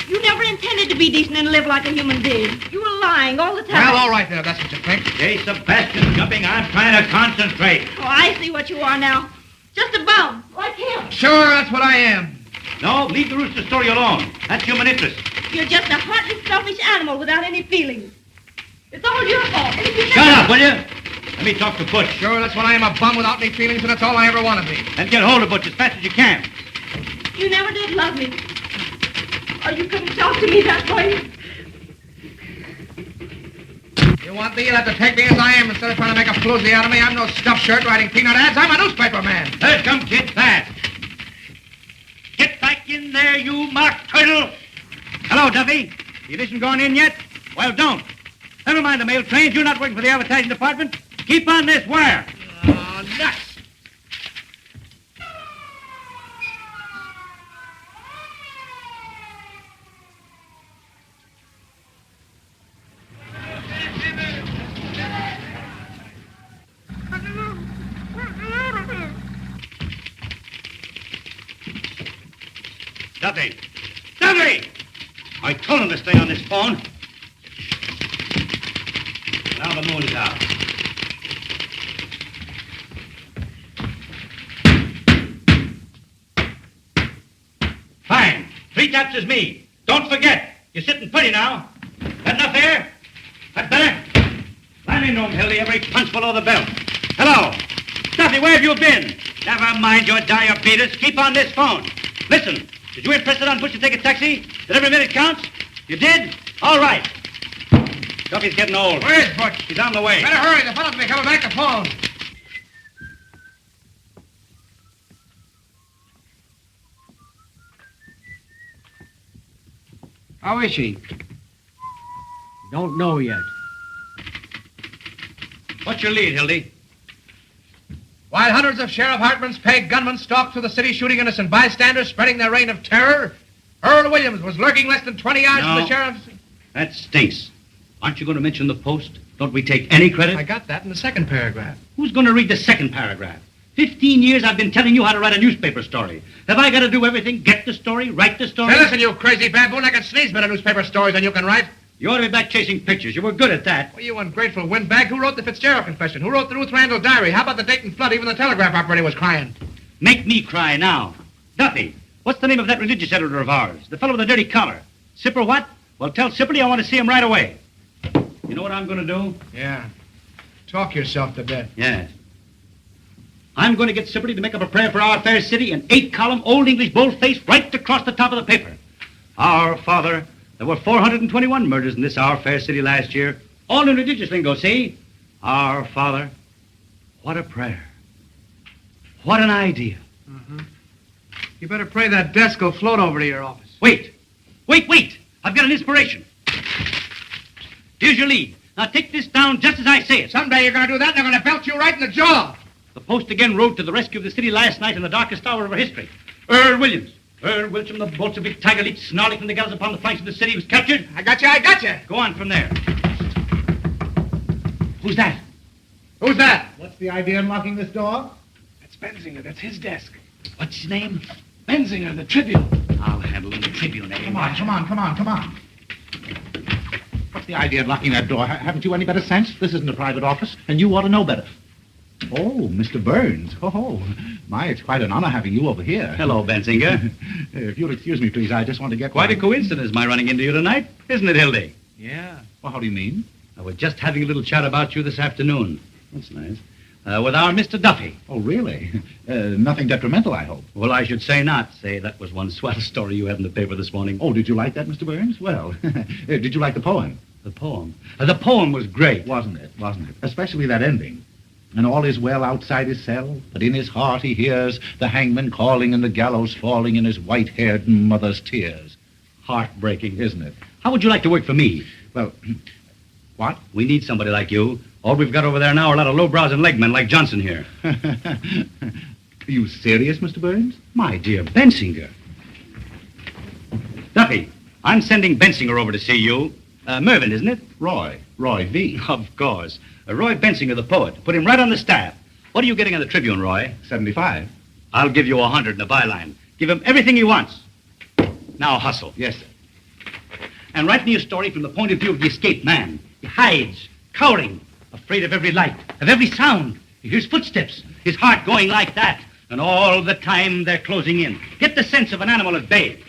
Speaker 11: You never intended to be decent and live like a human being. You were lying all the time.
Speaker 10: Well, all right, then, if that's what you think.
Speaker 4: Hey, Sebastian jumping. I'm trying to concentrate.
Speaker 11: Oh, I see what you are now. Just a bum, like him.
Speaker 10: Sure, that's what I am.
Speaker 4: No, leave the rooster story alone. That's human interest.
Speaker 11: You're just a heartless, selfish animal without any feelings. It's all your fault. And if you
Speaker 4: Shut up, will you? Let me talk to Butch.
Speaker 10: Sure, that's what I am, a bum without any feelings, and that's all I ever want to be.
Speaker 4: Then get hold of Butch as fast as you can.
Speaker 11: You never did love me. Or you couldn't talk to me that way.
Speaker 10: You want me? You'll have to take me as I am instead of trying to make a floozy out of me. I'm no stuffed shirt writing peanut ads. I'm a newspaper man.
Speaker 4: Here come Kid fast. Get back in there, you mock turtle. Hello, Duffy. The edition gone in yet? Well, don't. Never mind the mail trains. You're not working for the advertising department. Keep on this wire.
Speaker 10: Oh, nuts.
Speaker 4: Duffy! Duffy! I told him to stay on this phone. Now the moon's out. captures me. Don't forget, you're sitting pretty now. Got enough air? That better? Climb in, home, Hildy. Every punch below the belt. Hello. Duffy, where have you been? Never mind your diabetes. Keep on this phone. Listen, did you impress it on Butch to take a taxi? That every minute counts? You did? All right. Duffy's getting old.
Speaker 8: Where's Butch?
Speaker 4: He's on the way.
Speaker 8: Better hurry. The fellow's be coming back to phone. How is she? Don't know yet.
Speaker 4: What's your lead, Hildy?
Speaker 8: While hundreds of Sheriff Hartman's paid gunmen stalked through the city shooting innocent bystanders, spreading their reign of terror, Earl Williams was lurking less than 20 yards from the sheriff's...
Speaker 4: That stinks. Aren't you going to mention the Post? Don't we take any credit?
Speaker 8: I got that in the second paragraph.
Speaker 4: Who's going to read the second paragraph? 15 years I've been telling you how to write a newspaper story. Have I got to do everything? Get the story? Write the story?
Speaker 8: Now listen, you crazy baboon. I can sneeze better newspaper stories than you can write.
Speaker 4: You ought to be back chasing pictures. You were good at that.
Speaker 8: Well, you ungrateful windbag. Who wrote the Fitzgerald confession? Who wrote the Ruth Randall diary? How about the Dayton flood? Even the telegraph operator was crying.
Speaker 4: Make me cry now. Duffy, what's the name of that religious editor of ours? The fellow with the dirty collar. Sipper what? Well, tell Sipperly I want to see him right away. You know what I'm going to do?
Speaker 8: Yeah. Talk yourself to death.
Speaker 4: Yes. I'm going to get Sipperly to make up a prayer for our fair city in 8-column Old English boldface right across the top of the paper. Our Father, there were 421 murders in this our fair city last year. All in religious lingo, see? Our Father. What a prayer. What an idea.
Speaker 8: Mm-hmm. You better pray that desk will float over to your office.
Speaker 4: Wait. I've got an inspiration. Here's your lead. Now take this down just as I say it.
Speaker 8: Someday you're going to do that and they're going to belt you right in the jaw.
Speaker 4: The Post again rode to the rescue of the city last night in the darkest hour of our history. Earl Williams. Earl Wilson, the Bolshevik tiger leaped snarling from the gallows upon the flanks of the city. He was captured.
Speaker 8: I got you.
Speaker 4: Go on from there. Who's that?
Speaker 8: Who's that?
Speaker 6: What's the idea in locking this door?
Speaker 10: That's Benzinger. That's his desk.
Speaker 4: What's his name?
Speaker 10: Benzinger, the Tribune.
Speaker 4: I'll handle him, the Tribune, eh?
Speaker 6: Come on. What's the idea in locking that door? Haven't you any better sense? This isn't a private office, and you ought to know better. Oh, Mr. Burns. Oh, my, it's quite an honor having you over here.
Speaker 4: Hello, Benzinger.
Speaker 6: If you'll excuse me, please, I just want to get...
Speaker 4: Quite a coincidence, my running into you tonight, isn't it, Hildy?
Speaker 8: Yeah.
Speaker 6: Well, how do you mean?
Speaker 4: We're just having a little chat about you this afternoon. That's nice. With our Mr. Duffy.
Speaker 6: Oh, really? Nothing detrimental, I hope.
Speaker 4: Well, I should say not. Say, that was one swell story you had in the paper this morning.
Speaker 6: Oh, did you like that, Mr. Burns? Well, did you like the poem?
Speaker 4: The poem? The poem was great.
Speaker 6: Wasn't it? Especially that ending. And all is well outside his cell, but in his heart he hears the hangman calling and the gallows falling in his white-haired mother's tears.
Speaker 4: Heartbreaking,
Speaker 6: isn't it?
Speaker 4: How would you like to work for me?
Speaker 6: Well, what?
Speaker 4: We need somebody like you. All we've got over there now are a lot of lowbrows and legmen like Johnson here.
Speaker 6: Are you serious, Mr. Burns?
Speaker 4: My dear Bensinger. Duffy, I'm sending Bensinger over to see you. Mervyn, isn't it?
Speaker 6: Roy V.
Speaker 4: Of course. Roy Bensinger, the poet. Put him right on the staff. What are you getting on the Tribune, Roy?
Speaker 6: 75.
Speaker 4: I'll give you 100 in the byline. Give him everything he wants. Now hustle.
Speaker 6: Yes, sir.
Speaker 4: And write me a story from the point of view of the escaped man. He hides, cowering, afraid of every light, of every sound. He hears footsteps, his heart going like that. And all the time they're closing in. Get the sense of an animal at bay.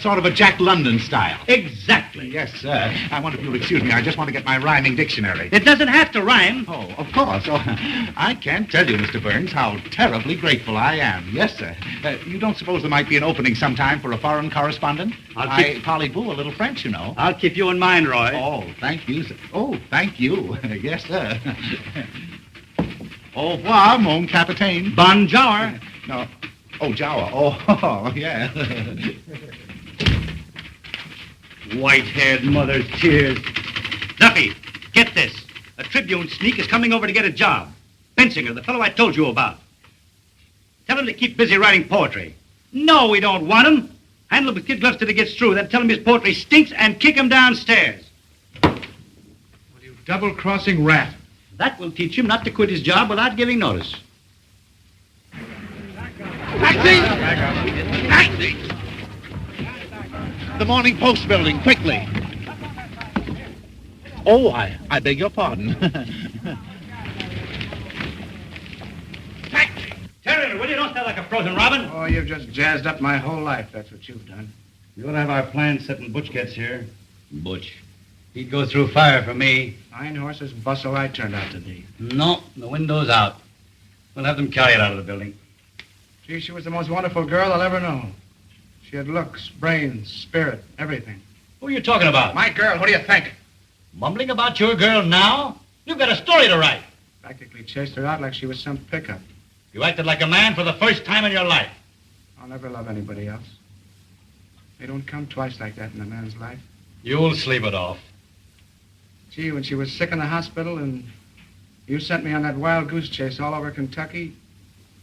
Speaker 6: Sort of a Jack London style.
Speaker 4: Exactly.
Speaker 6: Yes, sir. I wonder if you'll excuse me. I just want to get my rhyming dictionary.
Speaker 4: It doesn't have to rhyme.
Speaker 6: Oh, of course. Oh, I can't tell you, Mr. Burns, how terribly grateful I am. Yes, sir. You don't suppose there might be an opening sometime for a foreign correspondent? I parlez-vous a little French, you know.
Speaker 4: I'll keep you in mind, Roy.
Speaker 6: Oh, thank you, sir. Oh, thank you. Yes, sir. Au revoir, mon capitaine.
Speaker 4: Bonjour.
Speaker 6: No. Oh, Jawa. Oh, yeah.
Speaker 4: White-haired mother's tears. Duffy, get this. A Tribune sneak is coming over to get a job. Bensinger, the fellow I told you about. Tell him to keep busy writing poetry. No, we don't want him. Handle him with kid gloves till he gets through. Then tell him his poetry stinks and kick him downstairs.
Speaker 8: What are you, double-crossing rat?
Speaker 4: That will teach him not to quit his job without giving notice.
Speaker 6: Taxi! The Morning Post building, quickly. Oh, I beg your pardon.
Speaker 4: Taxi! Terrier, will you don't sound like a frozen robin?
Speaker 10: Oh, you've just jazzed up my whole life. That's what you've done.
Speaker 4: You ought to have our plans set when Butch gets here. Butch. He'd go through fire for me.
Speaker 10: Fine horses bustle I turned out to be.
Speaker 4: No, the window's out. We'll have them carry it out of the building.
Speaker 10: Gee, she was the most wonderful girl I'll ever know. She had looks, brains, spirit, everything.
Speaker 4: Who are you talking about?
Speaker 10: My girl, what do you think?
Speaker 4: Mumbling about your girl now? You've got a story to write.
Speaker 10: Practically chased her out like she was some pickup.
Speaker 4: You acted like a man for the first time in your life.
Speaker 10: I'll never love anybody else. They don't come twice like that in a man's life.
Speaker 4: You'll sleep it off.
Speaker 10: Gee, when she was sick in the hospital and you sent me on that wild goose chase all over Kentucky,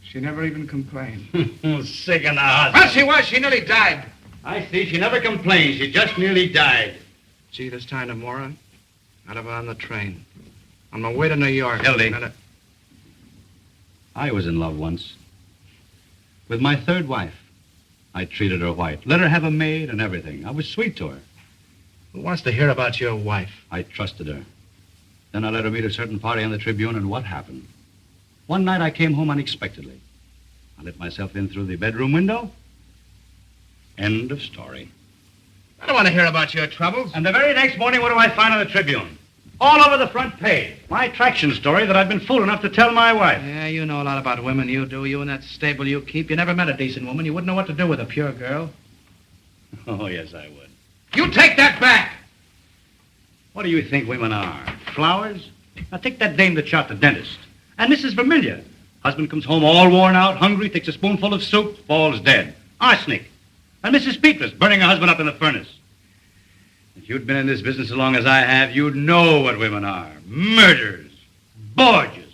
Speaker 10: she never even complained.
Speaker 4: Sick in the hospital.
Speaker 10: Well, she was. She nearly died.
Speaker 4: I see. She never complained. She just nearly died.
Speaker 10: Gee, this time tomorrow, I'd have her on the train. On my way to New York.
Speaker 4: Hildy. I was in love once. With my third wife. I treated her white. Let her have a maid and everything. I was sweet to her.
Speaker 10: Who wants to hear about your wife?
Speaker 4: I trusted her. Then I let her meet a certain party on the Tribune, and what happened? One night I came home unexpectedly. I let myself in through the bedroom window. End of story.
Speaker 10: I don't want to hear about your troubles.
Speaker 4: And the very next morning, what do I find on the Tribune? All over the front page. My traction story that I've been fool enough to tell my wife.
Speaker 10: Yeah, you know a lot about women, you do. You and that stable you keep. You never met a decent woman. You wouldn't know what to do with a pure girl.
Speaker 4: Oh, yes, I would.
Speaker 10: You take that back!
Speaker 4: What do you think women are? Flowers? Now, take that dame that shot the dentist. And Mrs. Vermillion. Husband comes home all worn out, hungry, takes a spoonful of soup, falls dead. Arsenic. And Mrs. Petrus burning her husband up in the furnace. If you'd been in this business as long as I have, you'd know what women are. Murderers. Borgias.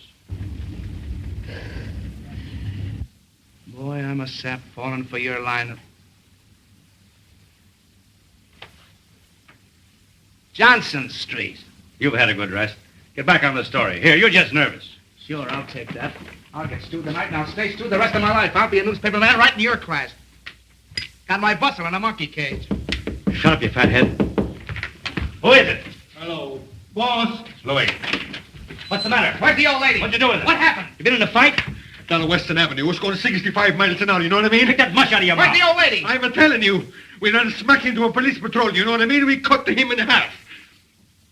Speaker 10: Boy, I'm a sap falling for your line of... Johnson Street.
Speaker 4: You've had a good rest. Get back on the story. Here, you're just nervous.
Speaker 10: Sure, I'll take that. I'll get stewed tonight, and I'll stay stewed the rest of my life. I'll be a newspaper man right in your class. Got my bustle in a monkey cage.
Speaker 4: Shut up, you fathead. Who is it?
Speaker 18: Hello. Boss.
Speaker 4: Louis. What's the matter?
Speaker 10: Where's the old lady?
Speaker 4: What'd you do with her?
Speaker 10: What happened?
Speaker 4: You been in a fight?
Speaker 18: Down on Western Avenue. It's going 65 miles an hour, you know what I mean?
Speaker 4: Take that mush out of your mouth.
Speaker 10: Where's the old lady?
Speaker 18: I'm telling you. We ran smack into a police patrol, you know what I mean? We cut him in half.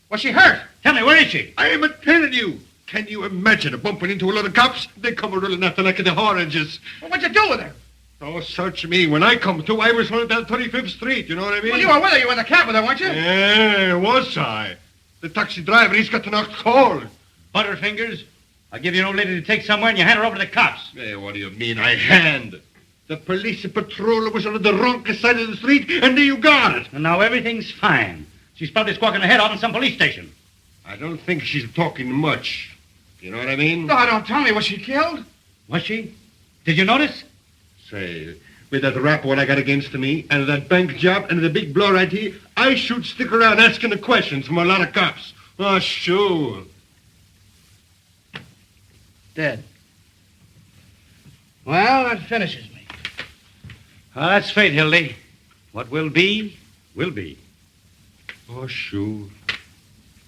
Speaker 10: Was she hurt?
Speaker 4: Tell me, where is she?
Speaker 18: I am telling you. Can you imagine bumping into a lot of cops? They come running after like the oranges.
Speaker 10: Well, what'd you do with her?
Speaker 18: Oh, search me. When I come to, I was running down 35th Street, you know what I mean?
Speaker 10: Well, you were with her. You were in the cab with her, weren't you?
Speaker 18: Yeah, was I? The taxi driver, he's got to knock cold.
Speaker 4: Butterfingers? I'll give you an old lady to take somewhere and you hand her over to the cops.
Speaker 18: Hey, what do you mean, I hand? The police patrol was on the wrong side of the street, and there you got it.
Speaker 4: And now everything's fine. She's probably squawking her head off in some police station.
Speaker 18: I don't think she's talking much. You know what I mean?
Speaker 10: No, don't tell me. Was she killed?
Speaker 4: Was she? Did you notice?
Speaker 18: Say, with that rap what I got against me, and that bank job, and the big blow right here, I should stick around asking the questions from a lot of cops. Oh, sure.
Speaker 10: Dead. Well, that finishes me.
Speaker 4: Well, that's fate, Hildy. What will be, will be.
Speaker 18: Oh, sure.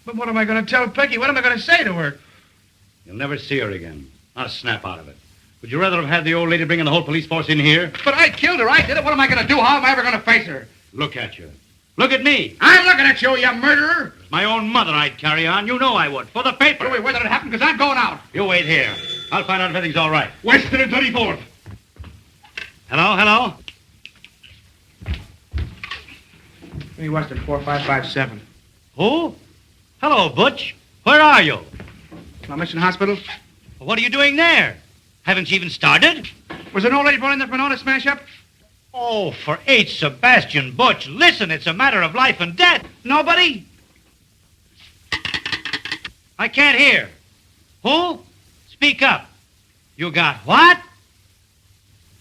Speaker 10: But what am I going to tell Peggy? What am I going to say to her?
Speaker 4: You'll never see her again. Not a snap out of it. Would you rather have had the old lady bringing the whole police force in here?
Speaker 10: But I killed her. I did it. What am I going to do? How am I ever going to face her?
Speaker 4: Look at you. Look at me.
Speaker 10: I'm looking at you, you murderer.
Speaker 4: My own mother I'd carry on. You know I would. For the paper.
Speaker 10: Wait, where did it happen? Because I'm going out.
Speaker 4: You wait here. I'll find out if everything's all right.
Speaker 18: Western and 34th.
Speaker 4: Hello?
Speaker 10: Me, Western 4557.
Speaker 4: Who? Hello, Butch. Where are you?
Speaker 10: My mission hospital.
Speaker 4: What are you doing there? Haven't you even started?
Speaker 10: Was an old lady brought in there for an auto smash-up?
Speaker 4: Oh, for H. Sebastian Butch. Listen, it's a matter of life and death.
Speaker 10: Nobody?
Speaker 4: I can't hear. Who? Speak up. You got what?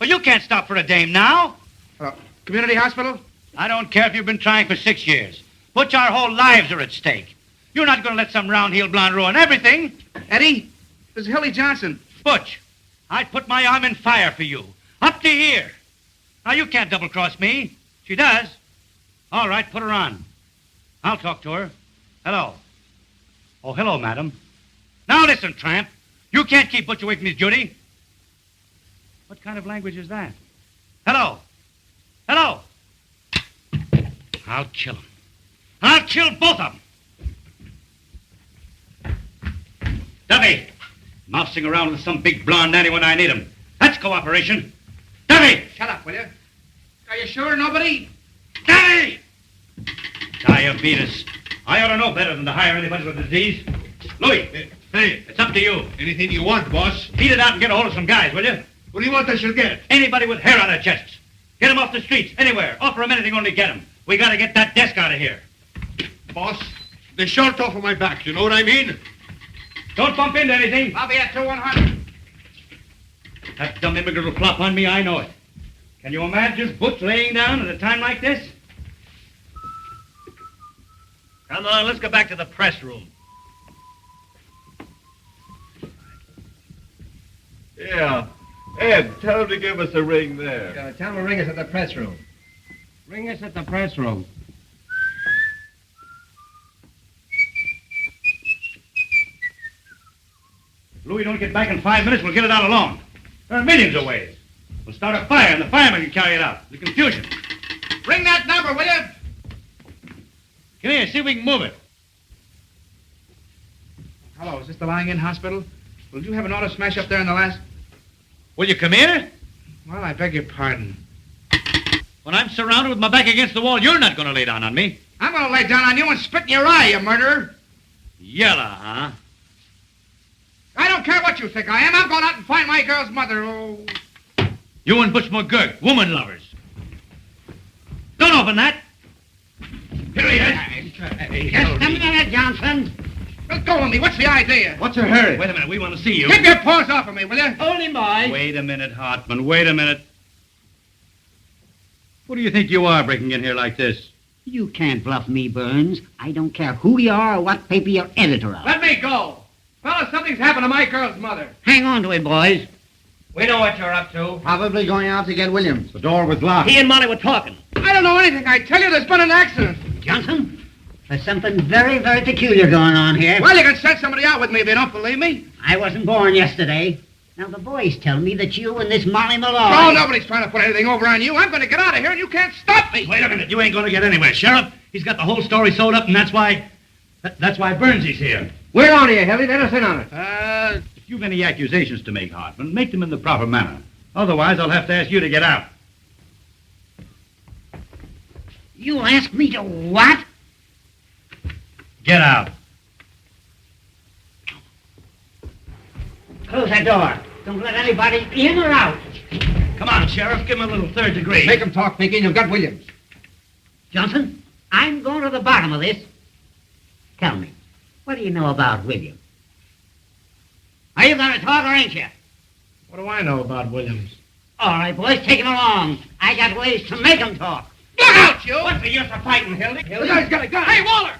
Speaker 4: Well, you can't stop for a dame now.
Speaker 10: Community hospital?
Speaker 4: I don't care if you've been trying for 6 years. Butch, our whole lives are at stake. You're not going to let some round-heeled blonde ruin everything.
Speaker 10: Eddie, this is Hildy Johnson.
Speaker 4: Butch, I'd put my arm in fire for you. Up to here. Now, you can't double-cross me. She does. All right, put her on. I'll talk to her. Hello. Oh, hello, madam. Now, listen, tramp. You can't keep Butch away from his duty. What kind of language is that? Hello! Hello! I'll kill him. I'll kill both of them. Duffy! Mousing around with some big blonde nanny when I need him. That's cooperation. Duffy!
Speaker 10: Shut up, will you? Are you sure nobody?
Speaker 4: Duffy! Diabetes. I ought to know better than to hire anybody with a disease. Louis, hey, it's up to you.
Speaker 18: Anything you want, boss.
Speaker 4: Beat it out and get a hold of some guys, will you?
Speaker 18: What do you want I should get?
Speaker 4: Anybody with hair on their chests. Get them off the streets, anywhere. Offer them anything, only get them. We gotta get that desk out of here.
Speaker 18: Boss, the shirt off of my back, you know what I mean?
Speaker 4: Don't bump into anything.
Speaker 10: I'll be at 2-100.
Speaker 4: That dumb immigrant will flop on me, I know it. Can you imagine Butch laying down at a time like this?
Speaker 8: Come on, let's go back to the press room.
Speaker 9: Yeah. Ed, tell him to give us a ring there.
Speaker 14: Tell him to ring us at the press room.
Speaker 1: Ring us at the press room.
Speaker 4: Louis, don't get back in 5 minutes, we'll get it out alone. There are millions of ways. We'll start a fire and the firemen can carry it out. The confusion.
Speaker 10: Ring that number, will you?
Speaker 4: Come here, see if we can move it.
Speaker 10: Hello, is this the lying-in hospital? Well, did you have an auto smash up there in the last...
Speaker 4: Will you come here?
Speaker 10: Well, I beg your pardon.
Speaker 4: When I'm surrounded with my back against the wall, you're not going to lay down on me.
Speaker 10: I'm going to lay down on you and spit in your eye, you murderer.
Speaker 4: Yella, huh?
Speaker 10: I don't care what you think I am. I'm going out and find my girl's mother. Oh.
Speaker 4: You and Butch McGurk, woman lovers. Don't open that. Here he is.
Speaker 12: Just a minute, Johnson.
Speaker 10: Let go of me. What's the idea?
Speaker 4: What's your hurry? Wait a minute, we want to see you.
Speaker 10: Keep your paws off of me, will you?
Speaker 4: Only mine. Wait a minute, Hartman. Wait a minute. What do you think you are breaking in here like this?
Speaker 12: You can't bluff me, Burns. I don't care who you are or what paper you're editor of.
Speaker 10: Let me go. Fellas, something's happened to my girl's mother.
Speaker 12: Hang on to it, boys.
Speaker 8: We know what you're up to.
Speaker 15: Probably going out to get Williams.
Speaker 4: The door was locked.
Speaker 8: He and Molly were talking.
Speaker 10: I don't know anything. I tell you, there's been an accident.
Speaker 12: Johnson, there's something very, very peculiar going on here.
Speaker 10: Well, you can send somebody out with me if you don't believe me.
Speaker 12: I wasn't born yesterday. Now, the boys tell me that you and this Molly Malloy...
Speaker 10: Oh, nobody's trying to put anything over on you. I'm going to get out of here, and you can't stop me.
Speaker 4: Wait a minute. You ain't going to get anywhere, Sheriff. He's got the whole story sewed up, and that's why Burnsy's here.
Speaker 14: We're on here, Hildy. Let us in on it.
Speaker 4: If you've any accusations to make, Hartman, make them in the proper manner. Otherwise, I'll have to ask you to get out.
Speaker 12: You ask me to what?
Speaker 4: Get out.
Speaker 12: Close that door. Don't let anybody in or out.
Speaker 4: Come on, Sheriff. Give him a little third degree.
Speaker 14: Make him talk, Pinky, and you've got Williams.
Speaker 12: Johnson, I'm going to the bottom of this. Tell me, what do you know about Williams? Are you going to talk or ain't you?
Speaker 10: What do I know about Williams?
Speaker 12: All right, boys, take him along. I got ways to make him talk.
Speaker 10: Look out, you!
Speaker 8: What's the use of fighting, Hildy?
Speaker 10: The guy's got a gun. Hey, Waller!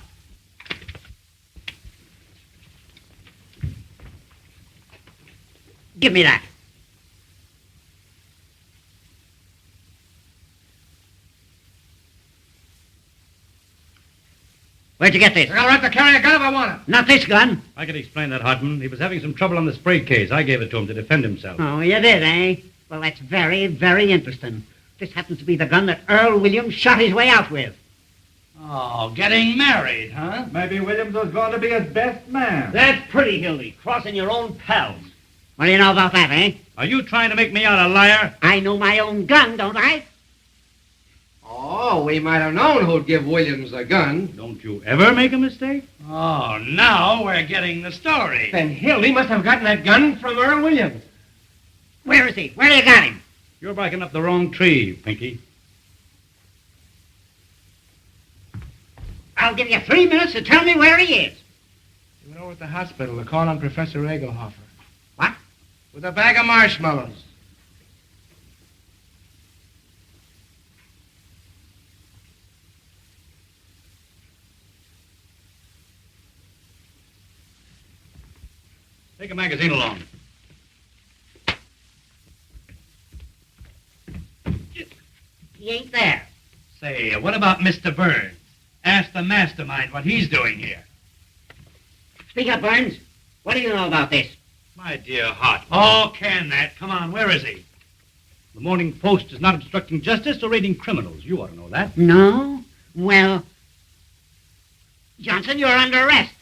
Speaker 12: Give me that. Where'd you get this?
Speaker 10: I got a right to carry a gun if I want it.
Speaker 12: Not this gun.
Speaker 4: I could explain that, Hartman. He was having some trouble on the spray case. I gave it to him to defend himself.
Speaker 12: Oh, you did, eh? Well, that's very, very interesting. This happens to be the gun that Earl Williams shot his way out with.
Speaker 4: Oh, getting married, huh?
Speaker 9: Maybe Williams was going to be his best man.
Speaker 8: That's pretty, Hildy. Crossing your own pals.
Speaker 12: What do you know about that, eh?
Speaker 4: Are you trying to make me out a liar?
Speaker 12: I know my own gun, don't I?
Speaker 14: Oh, we might have known who'd give Williams a gun.
Speaker 4: Don't you ever make a mistake? Oh, now we're getting the story.
Speaker 8: Then Hildy must have gotten that gun from Earl Williams.
Speaker 12: Where is he? Where do you got him?
Speaker 4: You're barking up the wrong tree, Pinky.
Speaker 12: I'll give you 3 minutes to tell me where he is.
Speaker 10: You know, at the hospital, they're calling on Professor Egelhofer.
Speaker 12: What?
Speaker 10: With a bag of marshmallows.
Speaker 4: Take a magazine along.
Speaker 12: He ain't there.
Speaker 4: Say, what about Mr. Burns? Ask the mastermind what he's doing here.
Speaker 12: Speak up, Burns. What do you know about this?
Speaker 4: My dear Hart. Oh, can that? Come on, where is he? The Morning Post is not obstructing justice or raiding criminals. You ought to know that.
Speaker 12: No? Well, Johnson, you're under arrest.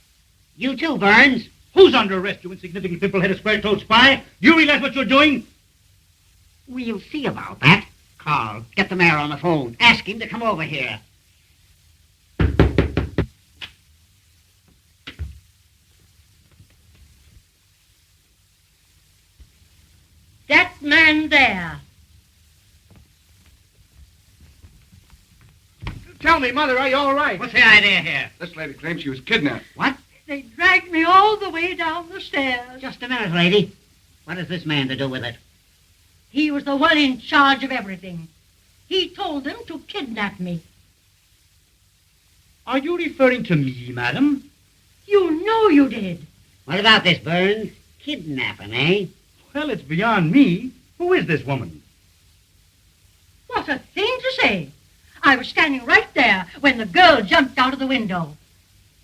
Speaker 12: You too, Burns.
Speaker 4: Who's under arrest, you insignificant pimple-headed square-toed spy? Do you realize what you're doing?
Speaker 12: We'll see about that. Carl, get the mayor on the phone. Ask him to come over here.
Speaker 13: That man there.
Speaker 10: Tell me, Mother, are you all right?
Speaker 12: What's the idea here?
Speaker 9: This lady claims she was kidnapped.
Speaker 12: What?
Speaker 13: They dragged me all the way down the stairs.
Speaker 12: Just a minute, lady. What has this man to do with it?
Speaker 13: He was the one in charge of everything. He told them to kidnap me.
Speaker 4: Are you referring to me, madam?
Speaker 13: You know you did.
Speaker 12: What about this, Burns? Kidnapping, eh?
Speaker 4: Well, it's beyond me. Who is this woman?
Speaker 13: What a thing to say. I was standing right there when the girl jumped out of the window.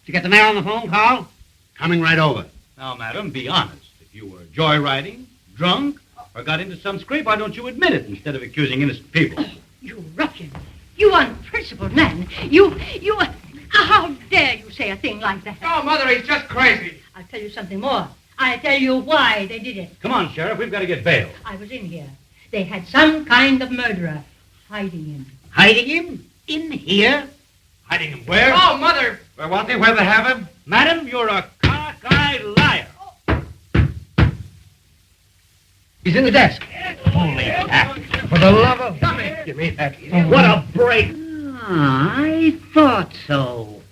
Speaker 12: Did you get the mayor on the phone, Carl?
Speaker 4: Coming right over. Now, madam, be honest. If you were joyriding, drunk, or got into some scrape, why don't you admit it instead of accusing innocent people?
Speaker 13: Oh, you ruffian. You unprincipled man. How dare you say a thing like that?
Speaker 10: Oh, Mother, he's just crazy.
Speaker 13: I'll tell you something more. I'll tell you why they did it.
Speaker 4: Come on, Sheriff, we've got to get bail.
Speaker 13: I was in here. They had some kind of murderer hiding him.
Speaker 12: Hiding him? In here?
Speaker 4: Hiding him where?
Speaker 10: Oh, Mother.
Speaker 5: Where was he? Where they have him?
Speaker 4: Madam, you're a cockeyed liar.
Speaker 5: He's in the desk.
Speaker 4: Holy cat.
Speaker 5: For the love of... Give me that.
Speaker 4: What a break.
Speaker 12: I thought so.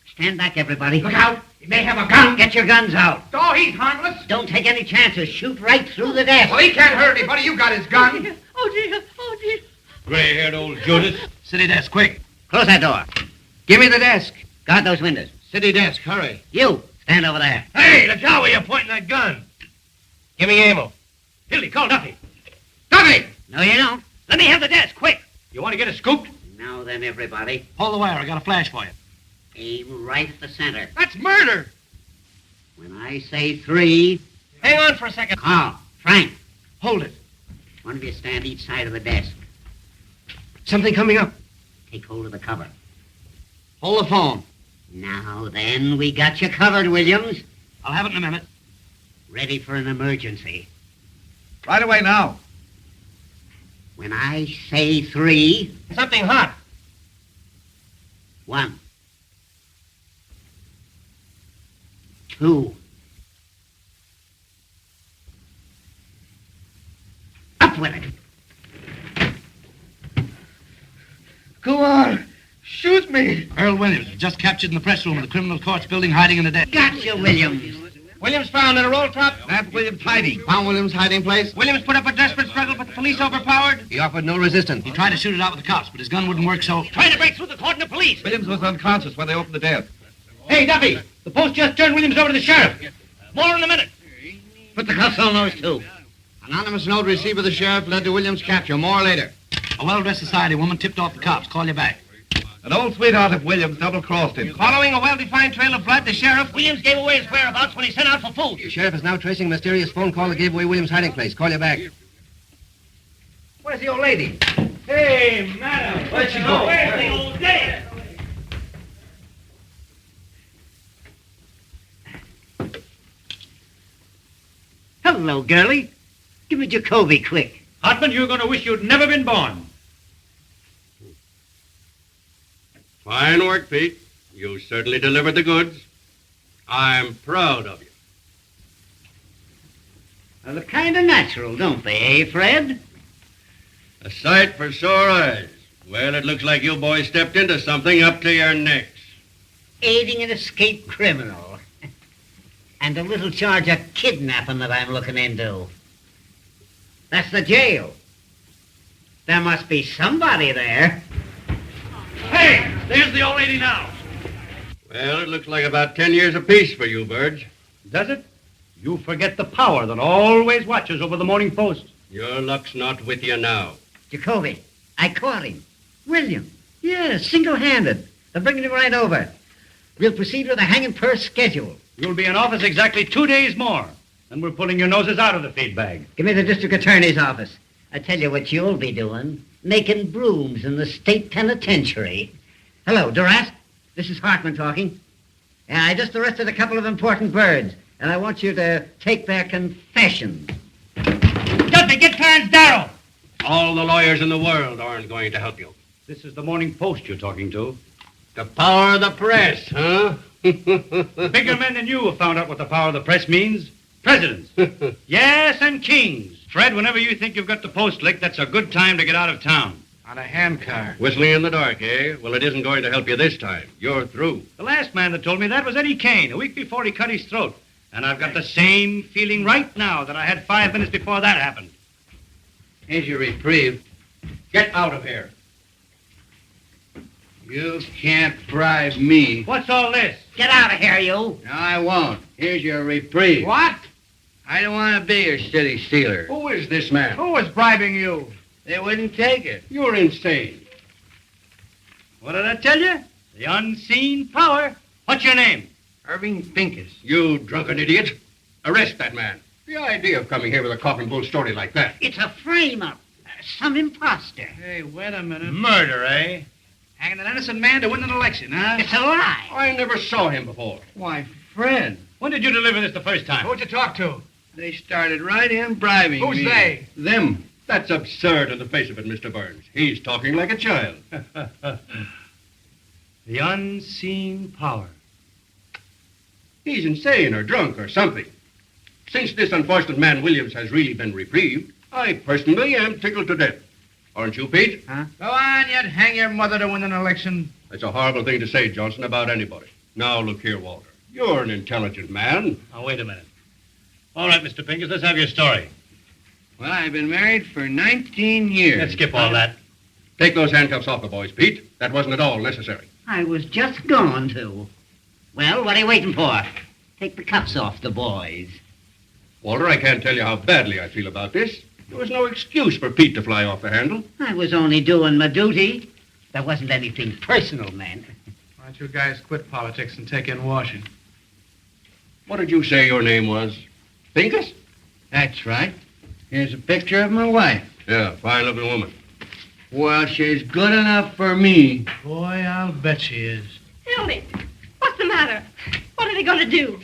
Speaker 12: Stand back, everybody.
Speaker 10: Look out. He may have a gun.
Speaker 12: Get your guns out.
Speaker 10: Oh, he's harmless.
Speaker 12: Don't take any chances. Shoot right through the desk.
Speaker 10: Well, he can't hurt anybody. You got his gun.
Speaker 13: Oh, dear. Oh, dear.
Speaker 4: Gray-haired old Judas. City desk, quick.
Speaker 12: Close that door.
Speaker 5: Give me the desk.
Speaker 12: Guard those windows.
Speaker 5: City desk, hurry.
Speaker 12: You, stand over there.
Speaker 4: Hey, look out where you're pointing that gun.
Speaker 14: Give me ammo.
Speaker 4: Hildy, call Duffy.
Speaker 10: Duffy!
Speaker 12: No, you don't.
Speaker 4: Let me have the desk, quick. You want to get it scooped?
Speaker 12: Now then, everybody.
Speaker 4: Hold the wire. I got a flash for you.
Speaker 12: Aim right at the center.
Speaker 10: That's murder.
Speaker 12: When I say 3...
Speaker 14: Hang on for a second.
Speaker 12: Carl, Frank,
Speaker 10: Hold it.
Speaker 12: one of you stand each side of the desk.
Speaker 5: Something coming up.
Speaker 12: Take hold of the cover.
Speaker 5: Hold the phone.
Speaker 12: Now then, we got you covered, Williams.
Speaker 4: I'll have it in a minute.
Speaker 12: Ready for an emergency.
Speaker 9: Right away now.
Speaker 12: When I say 3...
Speaker 14: Something hot.
Speaker 12: 1. 2. Up with it.
Speaker 10: Go on. Shoot me.
Speaker 6: Earl Williams was just captured in the press room of the criminal courts building, hiding in the desk.
Speaker 12: Gotcha, Williams.
Speaker 14: Williams found in a roll top.
Speaker 5: That Williams hiding. Found Williams' hiding place?
Speaker 14: Williams put up a desperate struggle, but the police overpowered.
Speaker 5: He offered no resistance.
Speaker 6: He tried to shoot it out with the cops, but his gun wouldn't work, so...
Speaker 4: Trying to break through the cordon of police.
Speaker 3: Williams was unconscious when they opened the desk.
Speaker 4: Hey, Duffy, the post just turned Williams over to the sheriff. More in a minute.
Speaker 12: Put the cuffs on those two.
Speaker 5: Anonymous note received by the sheriff led to Williams' capture. More later.
Speaker 6: A well-dressed society woman tipped off the cops. Call you back.
Speaker 3: An old sweetheart of Williams double-crossed him.
Speaker 14: Following a well-defined trail of blood, the sheriff...
Speaker 4: Williams gave away his whereabouts when he sent out for food.
Speaker 5: The sheriff is now tracing a mysterious phone call that gave away Williams' hiding place. Call you back. Where's the old lady?
Speaker 4: Hey, madam.
Speaker 5: Where'd she go?
Speaker 4: Where's the old lady?
Speaker 12: Hello, girlie. Give me Jacoby, quick.
Speaker 4: Hartman, you're going to wish you'd never been born.
Speaker 2: Fine work, Pete. You certainly delivered the goods. I'm proud of you.
Speaker 12: They look kind of natural, don't they, eh, Fred?
Speaker 2: A sight for sore eyes. Well, it looks like you boys stepped into something up to your necks.
Speaker 12: Aiding an escaped criminal. And a little charge of kidnapping that I'm looking into. That's the jail. There must be somebody there.
Speaker 4: Hey, there's the old lady now.
Speaker 2: Well, it looks like about 10 years apiece for you, Birds.
Speaker 4: Does it? You forget the power that always watches over the Morning Post.
Speaker 2: Your luck's not with you now.
Speaker 12: Jacoby, I caught him. William. Yes, single-handed. They're bringing him right over. We'll proceed with a hanging per schedule.
Speaker 4: You'll be in office exactly 2 days more. And we're pulling your noses out of the feed bag.
Speaker 12: Give me the district attorney's office. I tell you what you'll be doing. Making brooms in the state penitentiary. Hello, Duras. This is Hartman talking. Yeah, I just arrested a couple of important birds, and I want you to take their confessions.
Speaker 4: Guppy, get Clarence Darrow!
Speaker 19: All the lawyers in the world aren't going to help you.
Speaker 4: This is the Morning Post you're talking to.
Speaker 19: The power of the press, huh?
Speaker 4: Bigger men than you have found out what the power of the press means. Presidents. Yes, and kings. Fred, whenever you think you've got the post licked, that's a good time to get out of town.
Speaker 10: On a handcar.
Speaker 19: Whistling in the dark, eh? Well, it isn't going to help you this time. You're through.
Speaker 4: The last man that told me that was Eddie Kane, a week before he cut his throat. And I've got the same feeling right now that I had 5 minutes before that happened.
Speaker 19: Here's your reprieve. Get out of here.
Speaker 15: You can't bribe me.
Speaker 4: What's all this?
Speaker 12: Get out of here, you.
Speaker 15: No, I won't. Here's your reprieve.
Speaker 10: What?
Speaker 15: I don't want to be your city stealer.
Speaker 19: Who is this man?
Speaker 10: Who was bribing you?
Speaker 15: They wouldn't take it.
Speaker 19: You're insane.
Speaker 4: What did I tell you? The unseen power. What's your name?
Speaker 15: Irving Pincus.
Speaker 19: You drunken idiot. Arrest that man. The idea of coming here with a coffin bull story like that.
Speaker 12: It's a frame-up. Some imposter.
Speaker 10: Hey, wait a minute.
Speaker 4: Murder, eh?
Speaker 10: Hanging an innocent man to win an election, huh?
Speaker 12: It's a lie.
Speaker 19: I never saw him before.
Speaker 15: Why, Fred.
Speaker 4: When did you deliver this the first time?
Speaker 10: Who'd you talk to?
Speaker 15: They started right in bribing
Speaker 10: Who's
Speaker 15: me.
Speaker 10: they?
Speaker 19: Them. That's absurd in the face of it, Mr. Burns. He's talking like a child.
Speaker 4: The unseen power.
Speaker 19: He's insane or drunk or something. Since this unfortunate man Williams has really been reprieved, I personally am tickled to death. Aren't you, Pete?
Speaker 10: Huh? Go on, you'd hang your mother to win an election.
Speaker 19: That's a horrible thing to say, Johnson, about anybody. Now, look here, Walter. You're an intelligent man.
Speaker 4: Now, wait a minute. All right, Mr. Pincus, let's have your story.
Speaker 15: Well, I've been married for 19 years.
Speaker 4: Let's skip all that.
Speaker 19: Take those handcuffs off the boys, Pete. That wasn't at all necessary.
Speaker 12: I was just going to. Well, what are you waiting for? Take the cuffs off the boys.
Speaker 19: Walter, I can't tell you how badly I feel about this. There was no excuse for Pete to fly off the handle.
Speaker 12: I was only doing my duty. There wasn't anything personal, man.
Speaker 10: Why don't you guys quit politics and take in washing?
Speaker 19: What did you say your name was? Pincus?
Speaker 15: That's right. Here's a picture of my wife.
Speaker 19: Yeah, fine-looking woman.
Speaker 15: Well, she's good enough for me.
Speaker 10: Boy, I'll bet she is.
Speaker 11: Hildy, what's the matter? What are they going to do?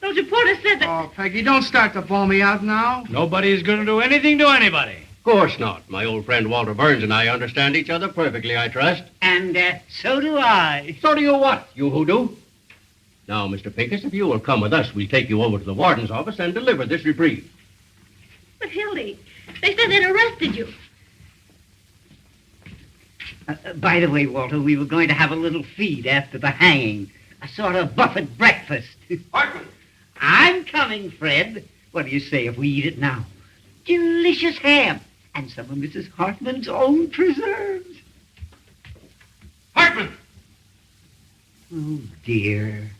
Speaker 11: Those reporters said that...
Speaker 10: Oh, Peggy, don't start to bawl me out now.
Speaker 4: Nobody's going to do anything to anybody.
Speaker 19: Of course not. My old friend Walter Burns and I understand each other perfectly, I trust.
Speaker 12: And so do I.
Speaker 19: So do you what, you hoodoo? Now, Mr. Pincus, if you will come with us, we'll take you over to the warden's office and deliver this reprieve.
Speaker 11: But, Hildy, they said they'd arrested you.
Speaker 12: By the way, Walter, we were going to have a little feed after the hanging. A sort of buffet breakfast.
Speaker 19: Hartman!
Speaker 12: I'm coming, Fred. What do you say if we eat it now? Delicious ham. And some of Mrs. Hartman's own preserves.
Speaker 19: Hartman!
Speaker 12: Oh, dear.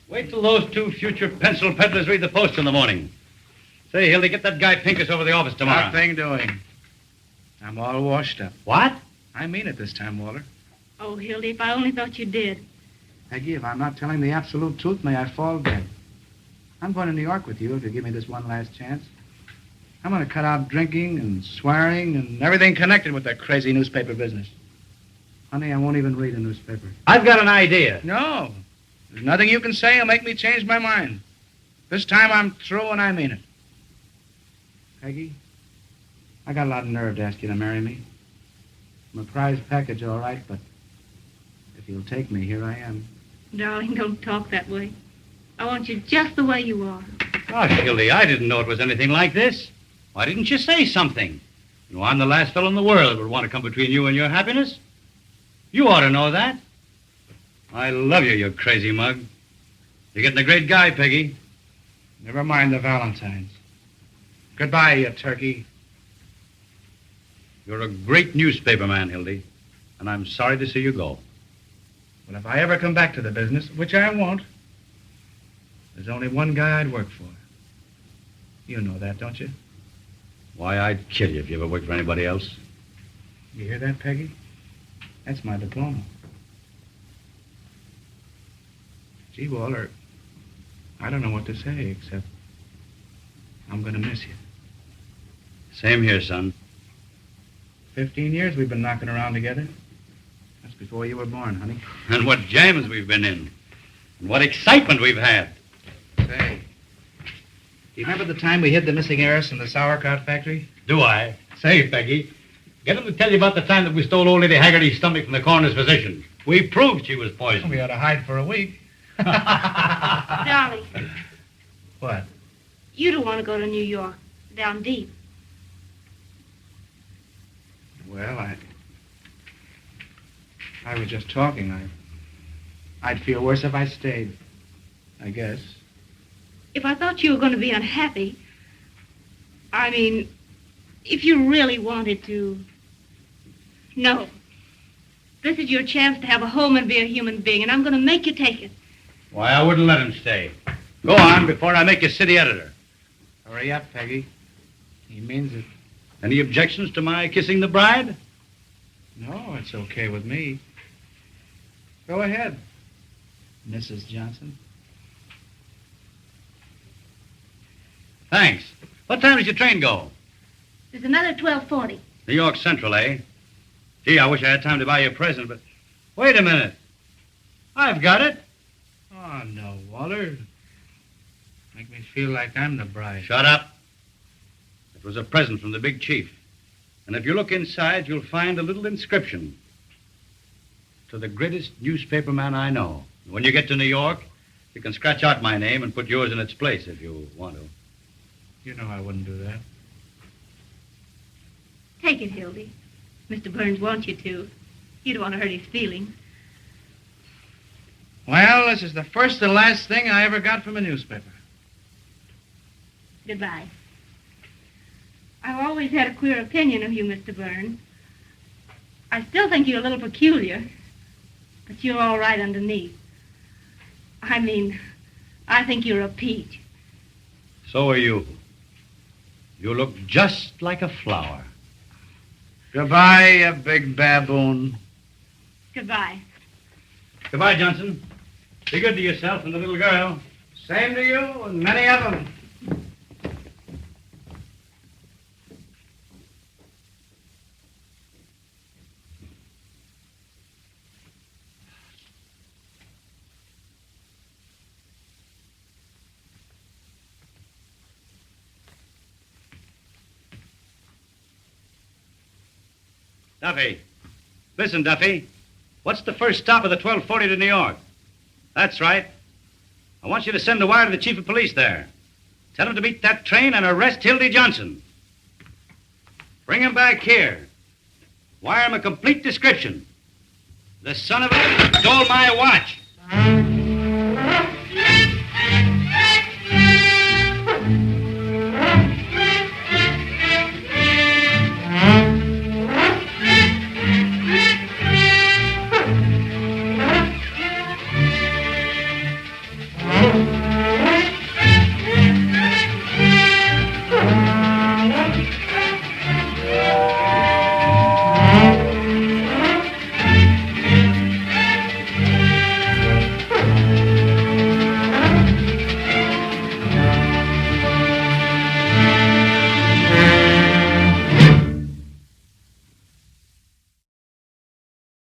Speaker 4: Wait till those two future pencil peddlers read the Post in the morning. Say, Hildy, get that guy Pincus over to the office tomorrow.
Speaker 10: Nothing doing. I'm all washed up.
Speaker 4: What?
Speaker 10: I mean it this time, Walter.
Speaker 11: Oh, Hildy, if I only thought you did.
Speaker 10: Peggy, if I'm not telling the absolute truth, may I fall dead. I'm going to New York with you if you give me this one last chance. I'm going to cut out drinking and swearing and everything connected with that crazy newspaper business. Honey, I won't even read a newspaper.
Speaker 4: I've got an idea.
Speaker 10: No. There's nothing you can say that'll make me change my mind. This time I'm through and I mean it. Peggy, I got a lot of nerve to ask you to marry me. I'm a prize package, all right, but if you'll take me, here I am.
Speaker 11: Darling, don't talk that way. I want you just the way you are.
Speaker 4: Gosh, Hildy, I didn't know it was anything like this. Why didn't you say something? You know, I'm the last fellow in the world that would want to come between you and your happiness. You ought to know that. I love you, you crazy mug. You're getting a great guy, Peggy.
Speaker 10: Never mind the Valentines. Goodbye, you turkey.
Speaker 4: You're a great newspaper man, Hildy, and I'm sorry to see you go.
Speaker 10: But if I ever come back to the business, which I won't, there's only one guy I'd work for. You know that, don't you?
Speaker 4: Why, I'd kill you if you ever worked for anybody else.
Speaker 10: You hear that, Peggy? That's my diploma. Gee, Walter, I don't know what to say, except I'm going to miss you.
Speaker 4: Same here, son.
Speaker 10: 15 years we've been knocking around together. That's before you were born, honey.
Speaker 4: And what jams we've been in. And what excitement we've had.
Speaker 10: Say, do you remember the time we hid the missing heiress in the sauerkraut factory?
Speaker 4: Do I? Say, Peggy, get him to tell you about the time that we stole old Lady Haggerty's stomach from the coroner's physician. We proved she was poisoned.
Speaker 10: We ought to hide for a week.
Speaker 11: Darling,
Speaker 10: What?
Speaker 11: you don't want to go to New York, down deep.
Speaker 10: Well, I was just talking. I'd feel worse if I stayed, I guess.
Speaker 11: If I thought you were going to be unhappy, I mean, if you really wanted to. No. This is your chance to have a home and be a human being, and I'm going to make you take it.
Speaker 4: Why, I wouldn't let him stay. Go on before I make you city editor.
Speaker 10: Hurry up, Peggy. He means it.
Speaker 4: Any objections to my kissing the bride?
Speaker 10: No, it's okay with me. Go ahead, Mrs. Johnson.
Speaker 4: Thanks. What time does your train go?
Speaker 11: There's another 12:40.
Speaker 4: New York Central, eh? Gee, I wish I had time to buy you a present, but... Wait a minute. I've got it.
Speaker 10: Oh, no, Walter. Make me feel like I'm the bride.
Speaker 4: Shut up. It was a present from the big chief. And if you look inside, you'll find a little inscription. To the greatest newspaper man I know. When you get to New York, you can scratch out my name and put yours in its place if you want to.
Speaker 10: You know I wouldn't do that.
Speaker 11: Take it, Hildy. Mr. Burns wants you to. You don't want to hurt his feelings.
Speaker 10: Well, this is the first and last thing I ever got from a newspaper.
Speaker 11: Goodbye. I've always had a queer opinion of you, Mr. Burns. I still think you're a little peculiar, but you're all right underneath. I mean, I think you're a peach.
Speaker 4: So are you. You look just like a flower.
Speaker 10: Goodbye, you big baboon.
Speaker 11: Goodbye.
Speaker 4: Goodbye, Johnson. Be good to yourself and the little girl.
Speaker 10: Same to you and many of them.
Speaker 4: Duffy. Listen, Duffy. What's the first stop of the 12:40 to New York? That's right. I want you to send a wire to the chief of police there. Tell him to meet that train and arrest Hildy Johnson. Bring him back here. Wire him a complete description. The son of a stole my watch.